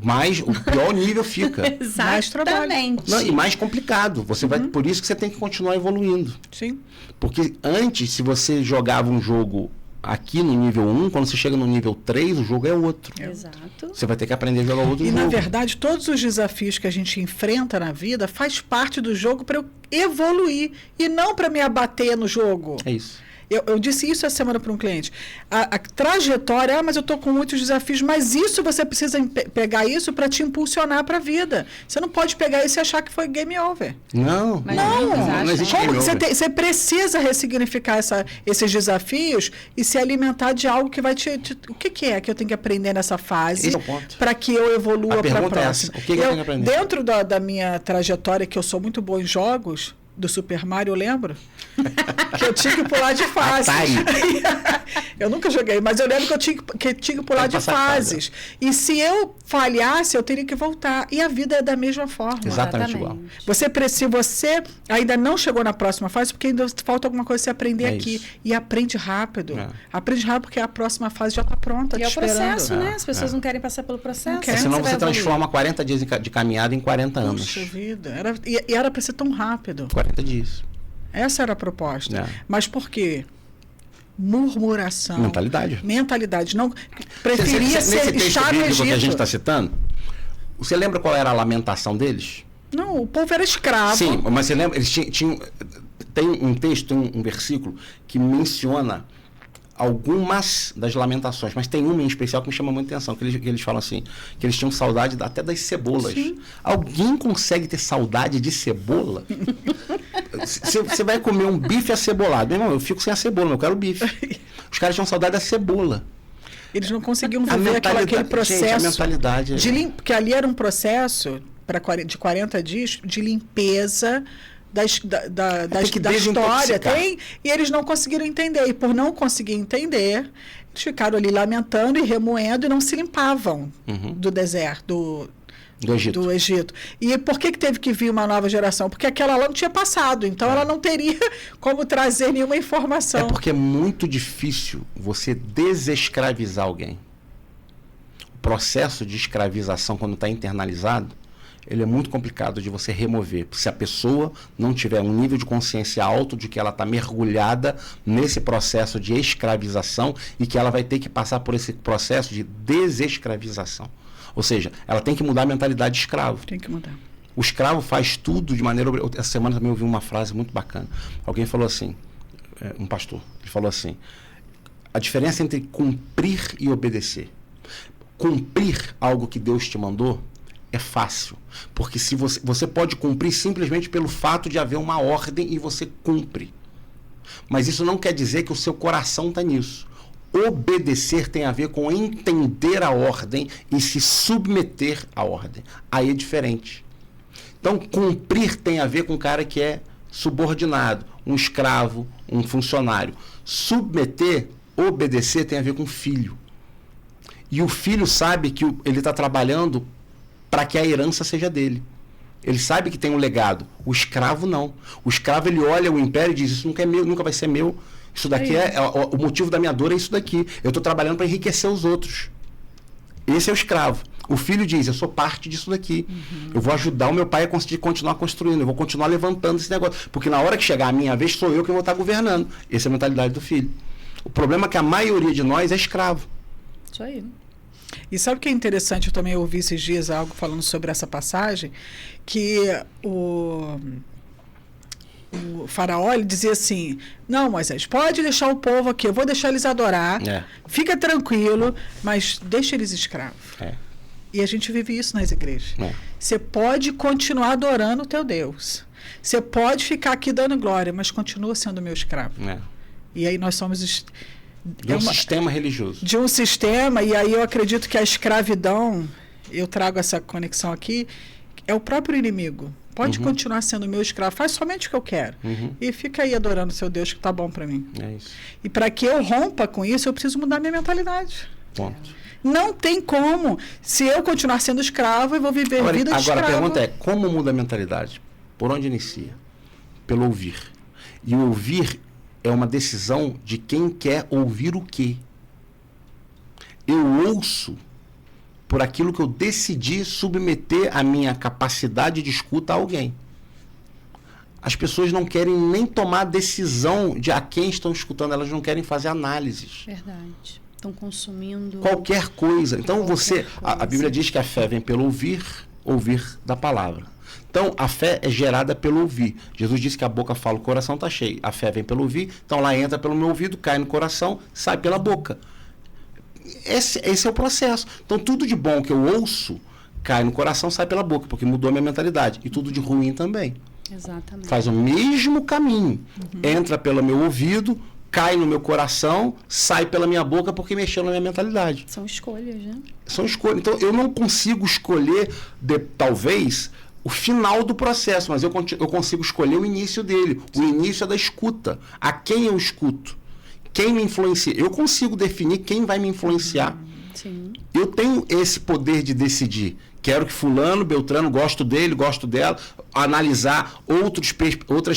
Mais, o pior nível fica. Exatamente. Não, e mais complicado. Você vai, por isso que você tem que continuar evoluindo. Sim. Porque antes, se você jogava um jogo aqui no nível 1, quando você chega no nível 3, o jogo é outro. Exato. Você vai ter que aprender a jogar outro jogo. E, na verdade, todos os desafios que a gente enfrenta na vida faz parte do jogo para eu evoluir e não para me abater no jogo. É isso. Eu disse isso essa semana para um cliente. A trajetória, mas eu estou com muitos desafios, mas isso você precisa pegar isso para te impulsionar para a vida. Você não pode pegar isso e achar que foi game over. Não existe game over. Você precisa ressignificar esses desafios e se alimentar de algo que vai o que é que eu tenho que aprender nessa fase para que eu evolua para a próxima? O que eu tenho que aprender? Dentro da minha trajetória, que eu sou muito boa em jogos, do Super Mario, eu lembro que eu tinha que pular de fases. Eu nunca joguei, mas eu lembro que eu tinha que pular de fases. E se eu falhasse, eu teria que voltar. E a vida é da mesma forma. Exatamente igual. Se você ainda não chegou na próxima fase, porque ainda falta alguma coisa você aprender aqui. Isso. E aprende rápido. Aprende rápido porque a próxima fase já está pronta, e é o processo, né? As pessoas não querem passar pelo processo. Senão você transforma 40 dias de caminhada em 40 anos. Puxa vida. Era para ser tão rápido. 40 dias. Essa era a proposta. Mas por quê? Murmuração. Mentalidade. Não, preferia estar no Egito. Que a gente está citando, você lembra qual era a lamentação deles? Não, o povo era escravo. Sim, mas você lembra? Eles tinham tem um texto, um versículo que menciona algumas das lamentações, mas tem uma em especial que me chama muita atenção, que eles falam assim, que eles tinham saudade até das cebolas. Sim. Alguém consegue ter saudade de cebola? Você vai comer um bife acebolado. Meu irmão, eu fico sem a cebola, eu quero bife. Os caras tinham saudade da cebola. Eles não conseguiam viver aquele processo. Gente, a mentalidade. Porque ali era um processo de 40 dias de limpeza da história. E eles não conseguiram entender. E por não conseguir entender, eles ficaram ali lamentando e remoendo e não se limpavam do deserto, do Egito. E por que teve que vir uma nova geração? Porque aquela lá não tinha passado, então ela não teria como trazer nenhuma informação. É porque é muito difícil você desescravizar alguém. O processo de escravização, quando está internalizado, ele é muito complicado de você remover. Se a pessoa não tiver um nível de consciência alto de que ela está mergulhada nesse processo de escravização e que ela vai ter que passar por esse processo de desescravização. Ou seja, ela tem que mudar a mentalidade de escravo. Tem que mudar. O escravo faz tudo de maneira... Essa semana também eu ouvi uma frase muito bacana. Alguém falou assim, um pastor, ele falou assim, a diferença entre cumprir e obedecer. Cumprir algo que Deus te mandou é fácil, porque se você pode cumprir simplesmente pelo fato de haver uma ordem e você cumpre. Mas isso não quer dizer que o seu coração está nisso. Obedecer tem a ver com entender a ordem e se submeter à ordem. Aí é diferente. Então, cumprir tem a ver com um cara que é subordinado, um escravo, um funcionário. Submeter, obedecer tem a ver com filho. E o filho sabe que ele está trabalhando para que a herança seja dele. Ele sabe que tem um legado. O escravo não. O escravo, ele olha o império e diz, isso nunca é meu, nunca vai ser meu. Isso daqui o motivo da minha dor é isso daqui. Eu estou trabalhando para enriquecer os outros. Esse é o escravo. O filho diz, eu sou parte disso daqui. Eu vou ajudar o meu pai a conseguir continuar construindo. Eu vou continuar levantando esse negócio. Porque na hora que chegar a minha vez, sou eu que vou estar governando. Essa é a mentalidade do filho. O problema é que a maioria de nós é escravo. Isso aí. E sabe o que é interessante? Eu também ouvi esses dias algo falando sobre essa passagem, que o faraó, ele dizia assim, não, Moisés, pode deixar o povo aqui, eu vou deixar eles adorar, fica tranquilo, mas deixa eles escravos. E a gente vive isso nas igrejas. Você pode continuar adorando o teu Deus, você pode ficar aqui dando glória, mas continua sendo meu escravo. E aí nós somos... De um sistema religioso. De um sistema, e aí eu acredito que a escravidão, eu trago essa conexão aqui, é o próprio inimigo. Pode continuar sendo meu escravo, faz somente o que eu quero. E fica aí adorando o seu Deus, que tá bom para mim. É isso. E para que eu rompa com isso, eu preciso mudar minha mentalidade. Ponto. Não tem como. Se eu continuar sendo escravo, eu vou viver vida de escravo. Agora a pergunta é, como muda a mentalidade? Por onde inicia? Pelo ouvir. E o ouvir é uma decisão de quem quer ouvir o quê. Eu ouço por aquilo que eu decidi submeter a minha capacidade de escuta a alguém. As pessoas não querem nem tomar decisão de a quem estão escutando, elas não querem fazer análises. Verdade. Estão consumindo... Qualquer coisa. Então a Bíblia diz que a fé vem pelo ouvir da palavra. Então, a fé é gerada pelo ouvir. Jesus disse que a boca fala, o coração está cheio. A fé vem pelo ouvir, então lá entra pelo meu ouvido, cai no coração, sai pela boca. Esse é o processo. Então, tudo de bom que eu ouço, cai no coração, sai pela boca, porque mudou a minha mentalidade. E tudo de ruim também. Exatamente. Faz o mesmo caminho. Entra pelo meu ouvido, cai no meu coração, sai pela minha boca, porque mexeu na minha mentalidade. São escolhas, né? São escolhas. Então, eu não consigo escolher, talvez... o final do processo, mas eu consigo escolher o início dele. O início é da escuta. A quem eu escuto? Quem me influencia? Eu consigo definir quem vai me influenciar. Sim. Eu tenho esse poder de decidir. Quero que fulano, Beltrano, gosto dele, gosto dela, analisar outras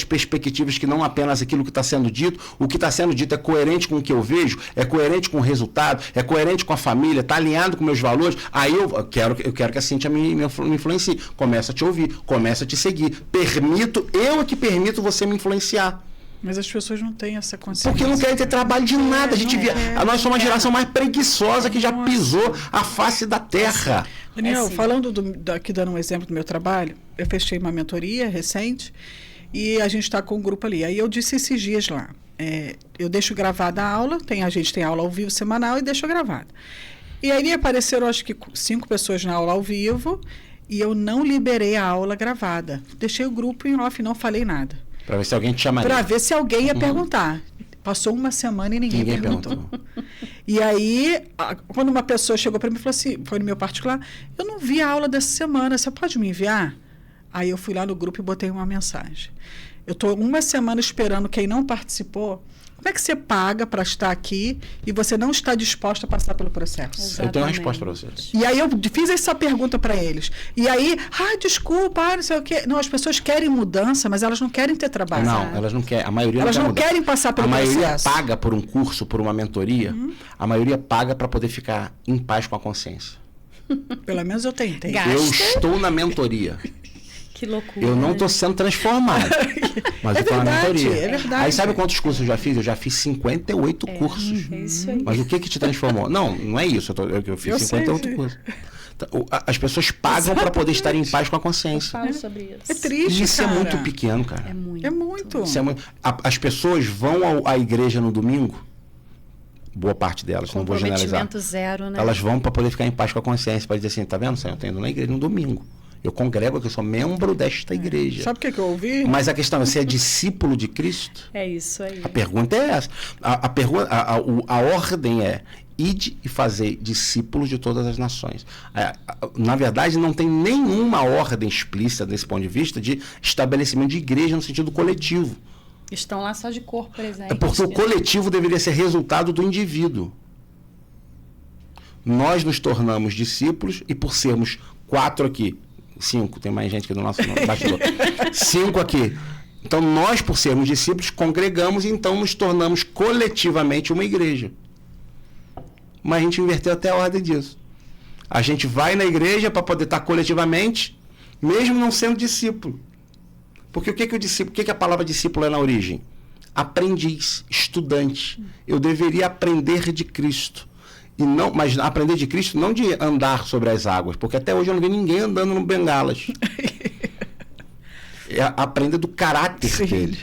perspectivas que não apenas aquilo que está sendo dito. O que está sendo dito é coerente com o que eu vejo, é coerente com o resultado, é coerente com a família, está alinhado com meus valores. Aí eu quero que a Cíntia me influencie. Começa a te ouvir, começa a te seguir. Eu é que permito você me influenciar. Mas as pessoas não têm essa consciência. Porque não querem ter trabalho de nada. Nós somos uma geração mais preguiçosa que já pisou a face da terra. Daniel, falando aqui, dando um exemplo do meu trabalho, eu fechei uma mentoria recente e a gente está com um grupo ali. Aí eu disse esses dias lá, eu deixo gravada a aula, a gente tem aula ao vivo semanal e deixo gravada. E aí apareceram, acho que 5 pessoas na aula ao vivo e eu não liberei a aula gravada. Deixei o grupo em off, não falei nada. Para ver se alguém te chamaria. Para ver se alguém ia perguntar. Passou uma semana e ninguém perguntou. E aí, quando uma pessoa chegou para mim e falou assim, foi no meu particular, eu não vi a aula dessa semana, você pode me enviar? Aí eu fui lá no grupo e botei uma mensagem. Eu estou uma semana esperando quem não participou. Como é que você paga para estar aqui e você não está disposto a passar pelo processo? Exatamente. Eu tenho uma resposta para vocês. E aí eu fiz essa pergunta para eles. E aí, desculpa, não sei o quê. Não, as pessoas querem mudança, mas elas não querem ter trabalho. Não, elas não querem. A maioria elas não querem passar pelo processo. A maioria paga por um curso, por uma mentoria. A maioria paga para poder ficar em paz com a consciência. Pelo menos eu tentei. Eu estou na mentoria. Que loucura. Eu não estou sendo transformado. Mas eu estou na mentoria. É verdade. Aí sabe quantos cursos eu já fiz? Eu já fiz 58 cursos. É isso aí. Mas o que te transformou? Não é isso. Eu fiz 58 cursos. As pessoas pagam para poder estar em paz com a consciência. Eu falo sobre isso. É triste, isso cara. É muito pequeno, cara. É muito. É muito. Isso é muito. As pessoas vão à igreja no domingo, boa parte delas, não vou generalizar. Zero, né? Elas vão para poder ficar em paz com a consciência, para dizer assim, tá vendo, Senhor, eu estou indo na igreja no domingo. Eu congrego aqui, eu sou membro desta igreja. Sabe o que eu ouvi? Mas a questão é, você é discípulo de Cristo? É isso aí. A pergunta é essa. A ordem é, ide e fazei discípulos de todas as nações. Na verdade, não tem nenhuma ordem explícita, desse ponto de vista, de estabelecimento de igreja no sentido coletivo. Estão lá só de corpo presente. É porque o coletivo deveria ser resultado do indivíduo. Nós nos tornamos discípulos e, por sermos 4 aqui. 5, tem mais gente aqui do nosso bastidor. 5 aqui. Então, nós, por sermos discípulos, congregamos e então nos tornamos coletivamente uma igreja. Mas a gente inverteu até a ordem disso. A gente vai na igreja para poder estar coletivamente, mesmo não sendo discípulo. Porque o que a palavra discípulo é na origem? Aprendiz, estudante. Eu deveria aprender de Cristo. Mas aprender de Cristo não de andar sobre as águas, porque até hoje eu não vi ninguém andando no bengalas. Aprender do caráter dele.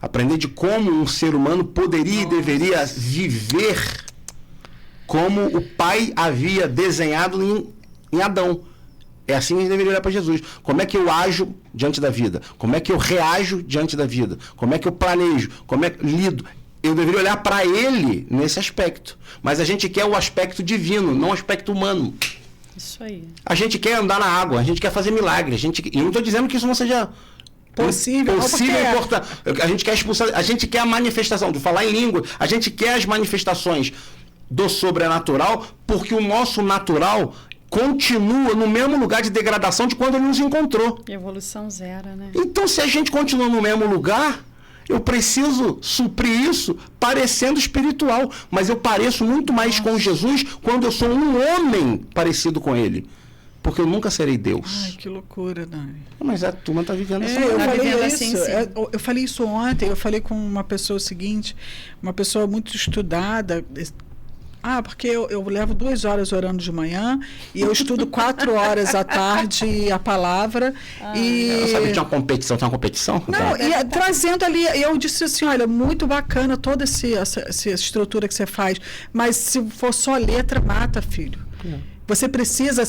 Aprender de como um ser humano poderia e deveria viver como o Pai havia desenhado em Adão. É assim que a gente deveria olhar para Jesus. Como é que eu ajo diante da vida? Como é que eu reajo diante da vida? Como é que eu planejo? Como é que lido? Eu deveria olhar para ele nesse aspecto. Mas a gente quer o aspecto divino, não o aspecto humano. Isso aí. A gente quer andar na água, a gente quer fazer milagre. E eu não estou dizendo que isso não seja possível, importante. A gente quer expulsar, a gente quer a manifestação, de falar em língua, a gente quer as manifestações do sobrenatural, porque o nosso natural continua no mesmo lugar de degradação de quando ele nos encontrou. Evolução zero, né? Então, se a gente continua no mesmo lugar, eu preciso suprir isso parecendo espiritual. Mas eu pareço muito mais com Jesus quando eu sou um homem parecido com ele. Porque eu nunca serei Deus. Ai, que loucura, Dani. Mas a turma está vivendo essa eu tá falei vivendo isso. Assim, eu falei isso ontem. Eu falei com uma pessoa o seguinte, uma pessoa muito estudada. Porque eu levo 2 horas orando de manhã e eu estudo 4 horas à tarde a palavra. Eu sabia que tinha uma competição. Tem uma competição? Não, e trazendo ali, eu disse assim, olha, muito bacana toda essa estrutura que você faz, mas se for só letra, mata, filho. Você precisa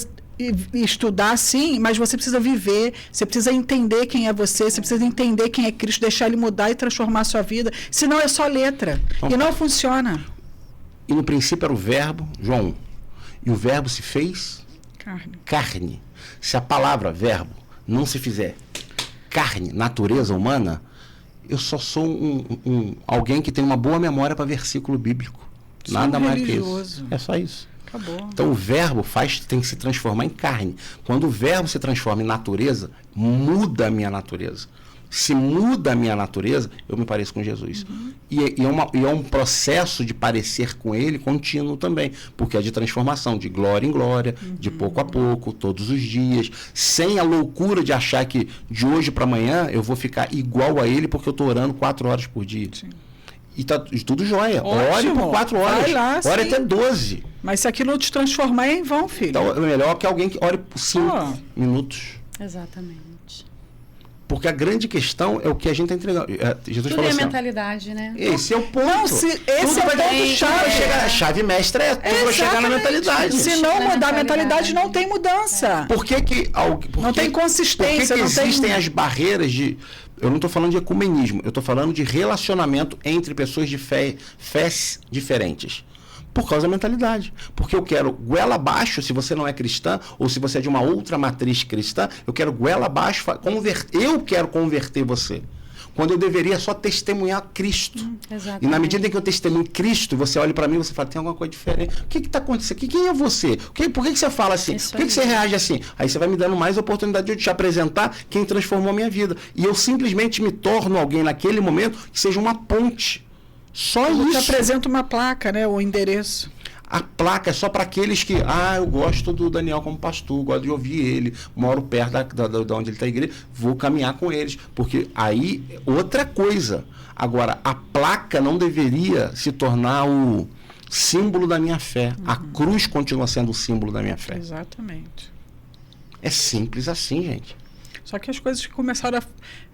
estudar, sim, mas você precisa viver, você precisa entender quem é você precisa entender quem é Cristo, deixar ele mudar e transformar a sua vida. Senão é só letra. E não funciona. E no princípio era o verbo, João 1. E o verbo se fez carne. Se a palavra verbo não se fizer carne, natureza humana, eu só sou alguém que tem uma boa memória para versículo bíblico. Nada mais que isso. É só isso. Acabou. Então o verbo tem que se transformar em carne. Quando o verbo se transforma em natureza, muda a minha natureza. Se muda a minha natureza, eu me pareço com Jesus. E é um processo de parecer com ele contínuo também, porque é de transformação, de glória em glória, de pouco a pouco, todos os dias, sem a loucura de achar que de hoje para amanhã eu vou ficar igual a ele porque eu estou orando 4 horas por dia. Sim. E tá tudo jóia. Ore por 4 horas. Lá, ore até 12. Mas se aquilo não te transformar, é em vão, filho. Então é melhor que alguém que ore por 5 minutos. Exatamente. Porque a grande questão é o que a gente está entregando. Jesus tudo falou é assim, mentalidade, né? Esse é o ponto. Não, esse é o ponto chave. A chave mestra é tudo vai chegar na mentalidade. Se não mudar a mentalidade, não tem mudança. Por que não tem consistência. Por que existem as barreiras de... Eu não estou falando de ecumenismo, eu estou falando de relacionamento entre pessoas de fés diferentes. Por causa da mentalidade. Porque eu quero goela abaixo, se você não é cristã, ou se você é de uma outra matriz cristã, eu quero goela abaixo, eu quero converter você. Quando eu deveria só testemunhar Cristo. E na medida em que eu testemunho Cristo, você olha para mim e você fala, tem alguma coisa diferente. O que está acontecendo? Quem é você? Por que você fala assim? Por que você reage assim? Aí você vai me dando mais oportunidade de eu te apresentar quem transformou a minha vida. E eu simplesmente me torno alguém naquele momento que seja uma ponte. Só isso. Te apresenta uma placa, né? O endereço. A placa é só para aqueles que, eu gosto do Daniel como pastor, gosto de ouvir ele, moro perto da onde ele está a igreja, vou caminhar com eles. Porque aí, outra coisa. Agora, a placa não deveria se tornar o símbolo da minha fé. A cruz continua sendo o símbolo da minha fé. Exatamente. É simples assim, gente. Só que as coisas começaram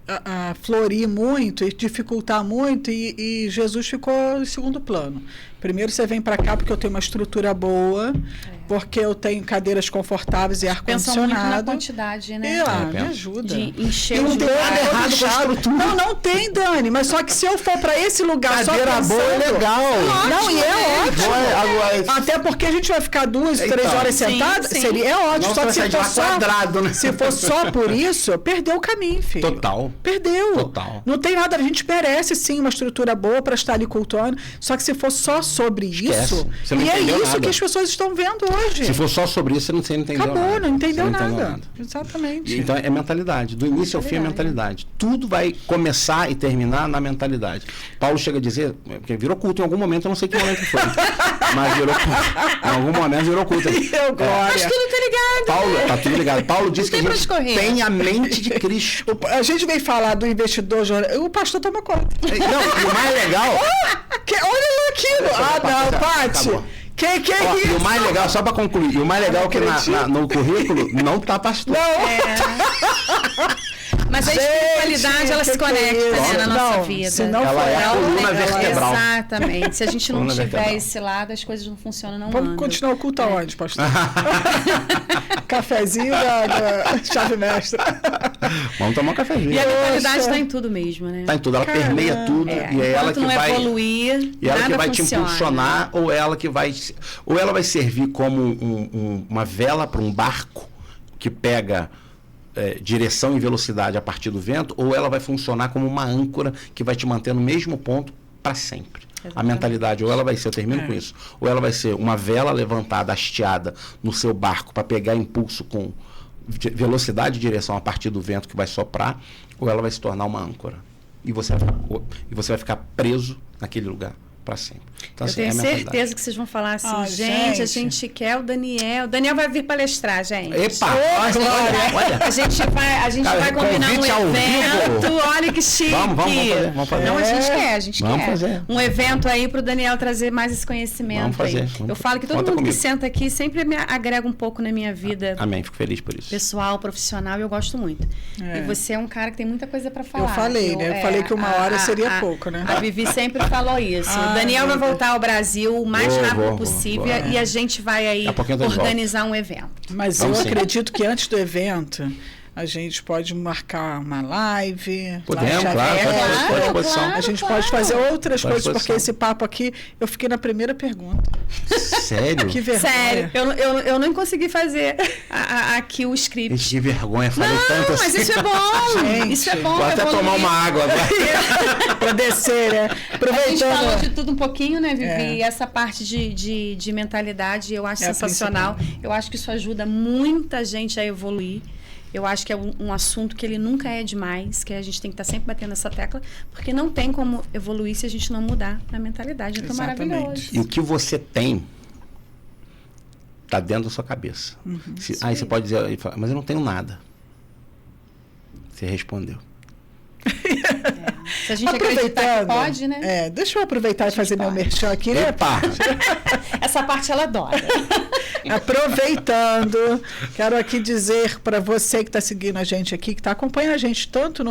a florir muito e dificultar muito e Jesus ficou em segundo plano. Primeiro você vem para cá porque eu tenho uma estrutura boa, porque eu tenho cadeiras confortáveis e ar-condicionado. Pensam muito na quantidade, né? Me ajuda. De encher não o tem nada errado com a estrutura. Não tem, Dani. Mas só que se eu for para esse lugar cadeira só pensando... boa é legal. Não, e é ótimo. Até porque a gente vai ficar 2, 3 horas sentado. É ótimo. Só que se for quadrado, né? Se for só por isso, perdeu o caminho, filho. Total. Perdeu. Total. Não tem nada. A gente merece, sim, uma estrutura boa para estar ali cultuando. Só que se for só sobre isso... Você não e é isso nada. que as pessoas estão vendo hoje. Se for só sobre isso, você não entendeu nada. Acabou, não entendeu nada. nada. Exatamente. Então é mentalidade. Do início ao fim é mentalidade. Tudo vai começar e terminar na mentalidade. Paulo chega a dizer, porque virou culto em algum momento, eu não sei que momento foi. Mas virou culto. Em algum momento virou culto. Mas tudo tá ligado. Paulo, tá tudo ligado. Paulo disse que a gente tem a mente de Cristo. A gente veio falar do investidor, o pastor toma conta. Não, e o mais legal... Olha lá aquilo. Não, Paty. Que é isso? E o mais legal, só para concluir, e o mais legal é que no currículo não tá pastor. Não. Mas a espiritualidade, ela se conecta, na nossa vida. Ela é a coluna vertebral. Exatamente. Se a gente não tiver esse lado, as coisas não funcionam, não Vamos continuar o culto aonde, pastor? Cafezinho da chave mestra. Vamos tomar um cafezinho. E a mentalidade está em tudo mesmo, né? Está em tudo, ela permeia tudo. E é ela que vai evoluir, e ela que vai te funciona. impulsionar, ou ela vai servir como uma vela para um barco que pega direção e velocidade a partir do vento, ou ela vai funcionar como uma âncora que vai te manter no mesmo ponto para sempre. Exatamente. A mentalidade, ou ela vai ser, eu termino com isso, ou ela vai ser uma vela levantada, hasteada no seu barco para pegar impulso com velocidade e direção a partir do vento que vai soprar, ou ela vai se tornar uma âncora. E você vai ficar preso naquele lugar para sempre. Então, eu tenho certeza que vocês vão falar assim, gente, a gente quer o Daniel. O Daniel vai vir palestrar, gente. Epa! Olha. A gente vai combinar um evento. Olha que chique. Vamos fazer. Não, a gente quer. Fazer. Um evento aí para o Daniel trazer mais esse conhecimento. Vamos fazer. Eu falo que todo mundo que senta aqui sempre me agrega um pouco na minha vida. Amém, fico feliz por isso. Pessoal, profissional, eu gosto muito. E você é um cara que tem muita coisa para falar. Eu falei, né? Eu falei que uma hora seria pouco, né? A Vivi sempre falou isso. O Daniel vai voltar ao Brasil o mais rápido possível e a gente vai aí organizar um evento. Mas eu acredito que antes do evento a gente pode marcar uma live. Podemos, claro. A gente pode fazer outras coisas, porque esse papo aqui, eu fiquei na primeira pergunta. Sério? Que vergonha. Sério, eu não consegui fazer aqui o script. Que vergonha, falei tanto assim. Mas isso é bom, gente, isso é bom. Vou até tomar uma água agora. Pra descer, né? Aproveitando. A gente falou de tudo um pouquinho, né, Vivi? E essa parte de mentalidade eu acho sensacional. Eu acho que isso ajuda muita gente a evoluir. Eu acho que é um assunto que ele nunca é demais, que a gente tem que estar sempre batendo essa tecla, porque não tem como evoluir se a gente não mudar a mentalidade. Então, maravilhoso. E o que você tem está dentro da sua cabeça. Aí você pode dizer, mas eu não tenho nada. Você respondeu. Se a gente acreditar que pode, né? Deixa eu aproveitar e fazer meu merchan aqui, né? Essa parte ela adora. Aproveitando, quero aqui dizer para você que está seguindo a gente aqui, que está acompanhando a gente tanto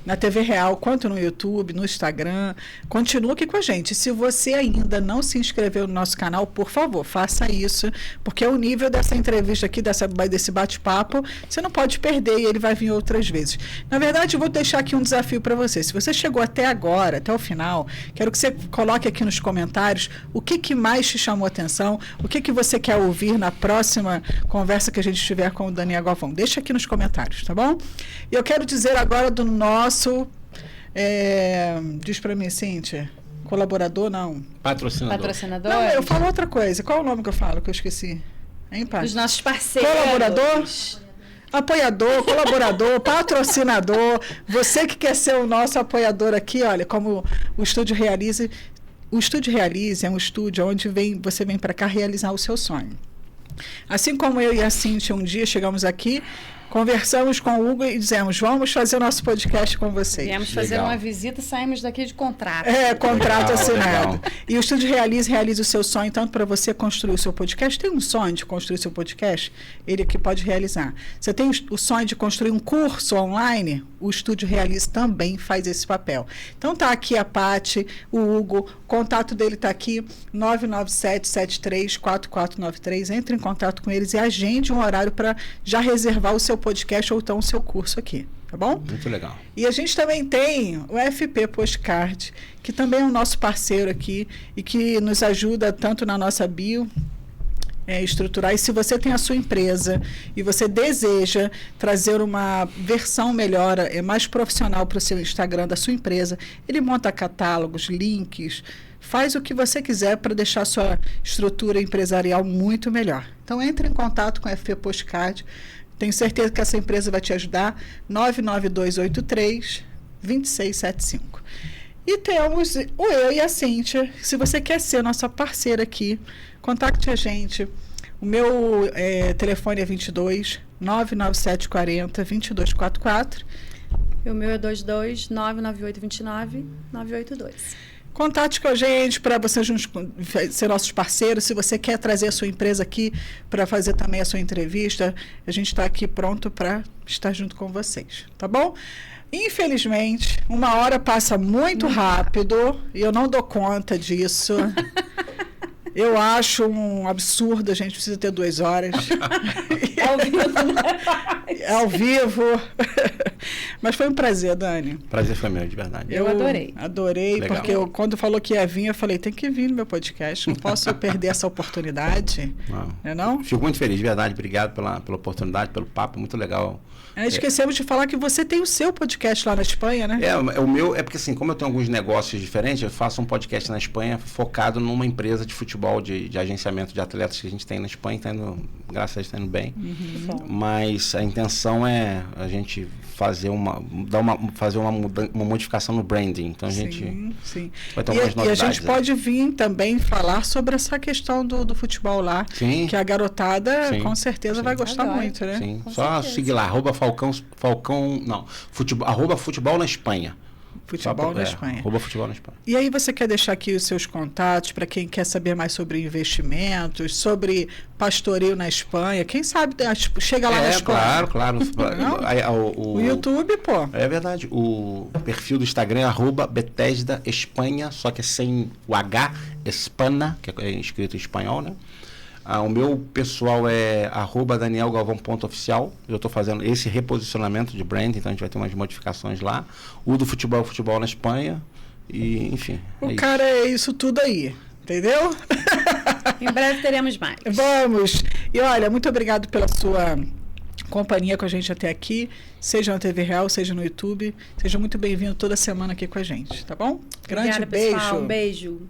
na TV Real, quanto no YouTube, no Instagram, continua aqui com a gente. Se você ainda não se inscreveu no nosso canal, por favor, faça isso, porque o nível dessa entrevista aqui, desse bate-papo, você não pode perder e ele vai vir outras vezes. Na verdade, eu vou deixar aqui um desafio para você. Se você chegou até agora, até o final, quero que você coloque aqui nos comentários o que mais te chamou a atenção, o que você quer ouvir na próxima conversa que a gente tiver com o Daniel Galvão. Deixa aqui nos comentários, tá bom? E eu quero dizer agora do nosso diz pra mim, Cíntia, colaborador, não. Patrocinador? Não, eu falo outra coisa. Qual é o nome que eu falo, que eu esqueci? Hein, Paty? Os nossos parceiros. Colaborador, apoiador, colaborador, patrocinador. Você que quer ser o nosso apoiador aqui, olha, como o Estúdio Realize. O Estúdio Realize é um estúdio onde você vem para cá realizar o seu sonho. Assim como eu e a Cíntia um dia chegamos aqui, conversamos com o Hugo e dizemos, vamos fazer o nosso podcast com vocês. Viemos fazer uma visita e saímos daqui de contrato. Contrato assinado. E o Estúdio realiza o seu sonho, tanto para você construir o seu podcast. Tem um sonho de construir o seu podcast? Ele aqui pode realizar. Você tem o sonho de construir um curso online? O Estúdio Realize também faz esse papel. Então tá aqui a Paty, o Hugo, o contato dele está aqui, 997-73-4493. Entre em contato com eles e agende um horário para já reservar o seu podcast ou então o seu curso aqui, tá bom? Muito legal. E a gente também tem o FP Postcard, que também é o nosso parceiro aqui e que nos ajuda tanto na nossa bio estruturar. E se você tem a sua empresa e você deseja trazer uma versão melhor, mais profissional para o seu Instagram da sua empresa, ele monta catálogos, links, faz o que você quiser para deixar a sua estrutura empresarial muito melhor. Então, entre em contato com a FP Postcard. Tenho certeza que essa empresa vai te ajudar. 99283-2675. E temos o eu e a Cíntia. Se você quer ser nossa parceira aqui, contacte a gente. O meu telefone é 22 99740 2244. E o meu é 22 99829 982. Contate com a gente para você ser nossos parceiros. Se você quer trazer a sua empresa aqui para fazer também a sua entrevista, a gente está aqui pronto para estar junto com vocês, tá bom? Infelizmente, 1 hora passa muito rápido e eu não dou conta disso. Eu acho um absurdo, a gente precisa ter 2 horas. Ao vivo, né? Ao vivo. Mas foi um prazer, Dani. Prazer foi meu, de verdade. Eu adorei. Adorei, Legal. porque quando falou que ia vir, eu falei, tem que vir no meu podcast, não posso perder essa oportunidade. Não? Fico muito feliz, de verdade. Obrigado pela oportunidade, pelo papo, muito legal. Esquecemos de falar que você tem o seu podcast lá na Espanha, né? O meu, porque assim, como eu tenho alguns negócios diferentes, eu faço um podcast na Espanha focado numa empresa de futebol, de agenciamento de atletas que a gente tem na Espanha, graças a Deus está indo bem. Mas a intenção é a gente fazer uma modificação no branding. Então a gente vai ter algumas novidades. E a gente pode vir também falar sobre essa questão do futebol lá, que a garotada com certeza vai gostar muito, né? Sim, só seguir lá, @futebol na Espanha. Futebol na Espanha. Futebol na Espanha. E aí você quer deixar aqui os seus contatos para quem quer saber mais sobre investimentos, sobre pastoreio na Espanha? Quem sabe chega lá na Espanha. Claro. O YouTube, pô. É verdade. O perfil do Instagram é @Bethesda Espanha, só que é sem o H, Espana, que é escrito em espanhol, né? O meu pessoal é @DanielGalvão.oficial. Eu estou fazendo esse reposicionamento de brand, então a gente vai ter umas modificações lá. O do futebol na Espanha. E, enfim. O cara é isso tudo aí, entendeu? Em breve teremos mais. Vamos! E olha, muito obrigado pela sua companhia com a gente até aqui, seja na TV Real, seja no YouTube. Seja muito bem-vindo toda semana aqui com a gente, tá bom? Grande Obrigada, beijo. pessoal. Um beijo.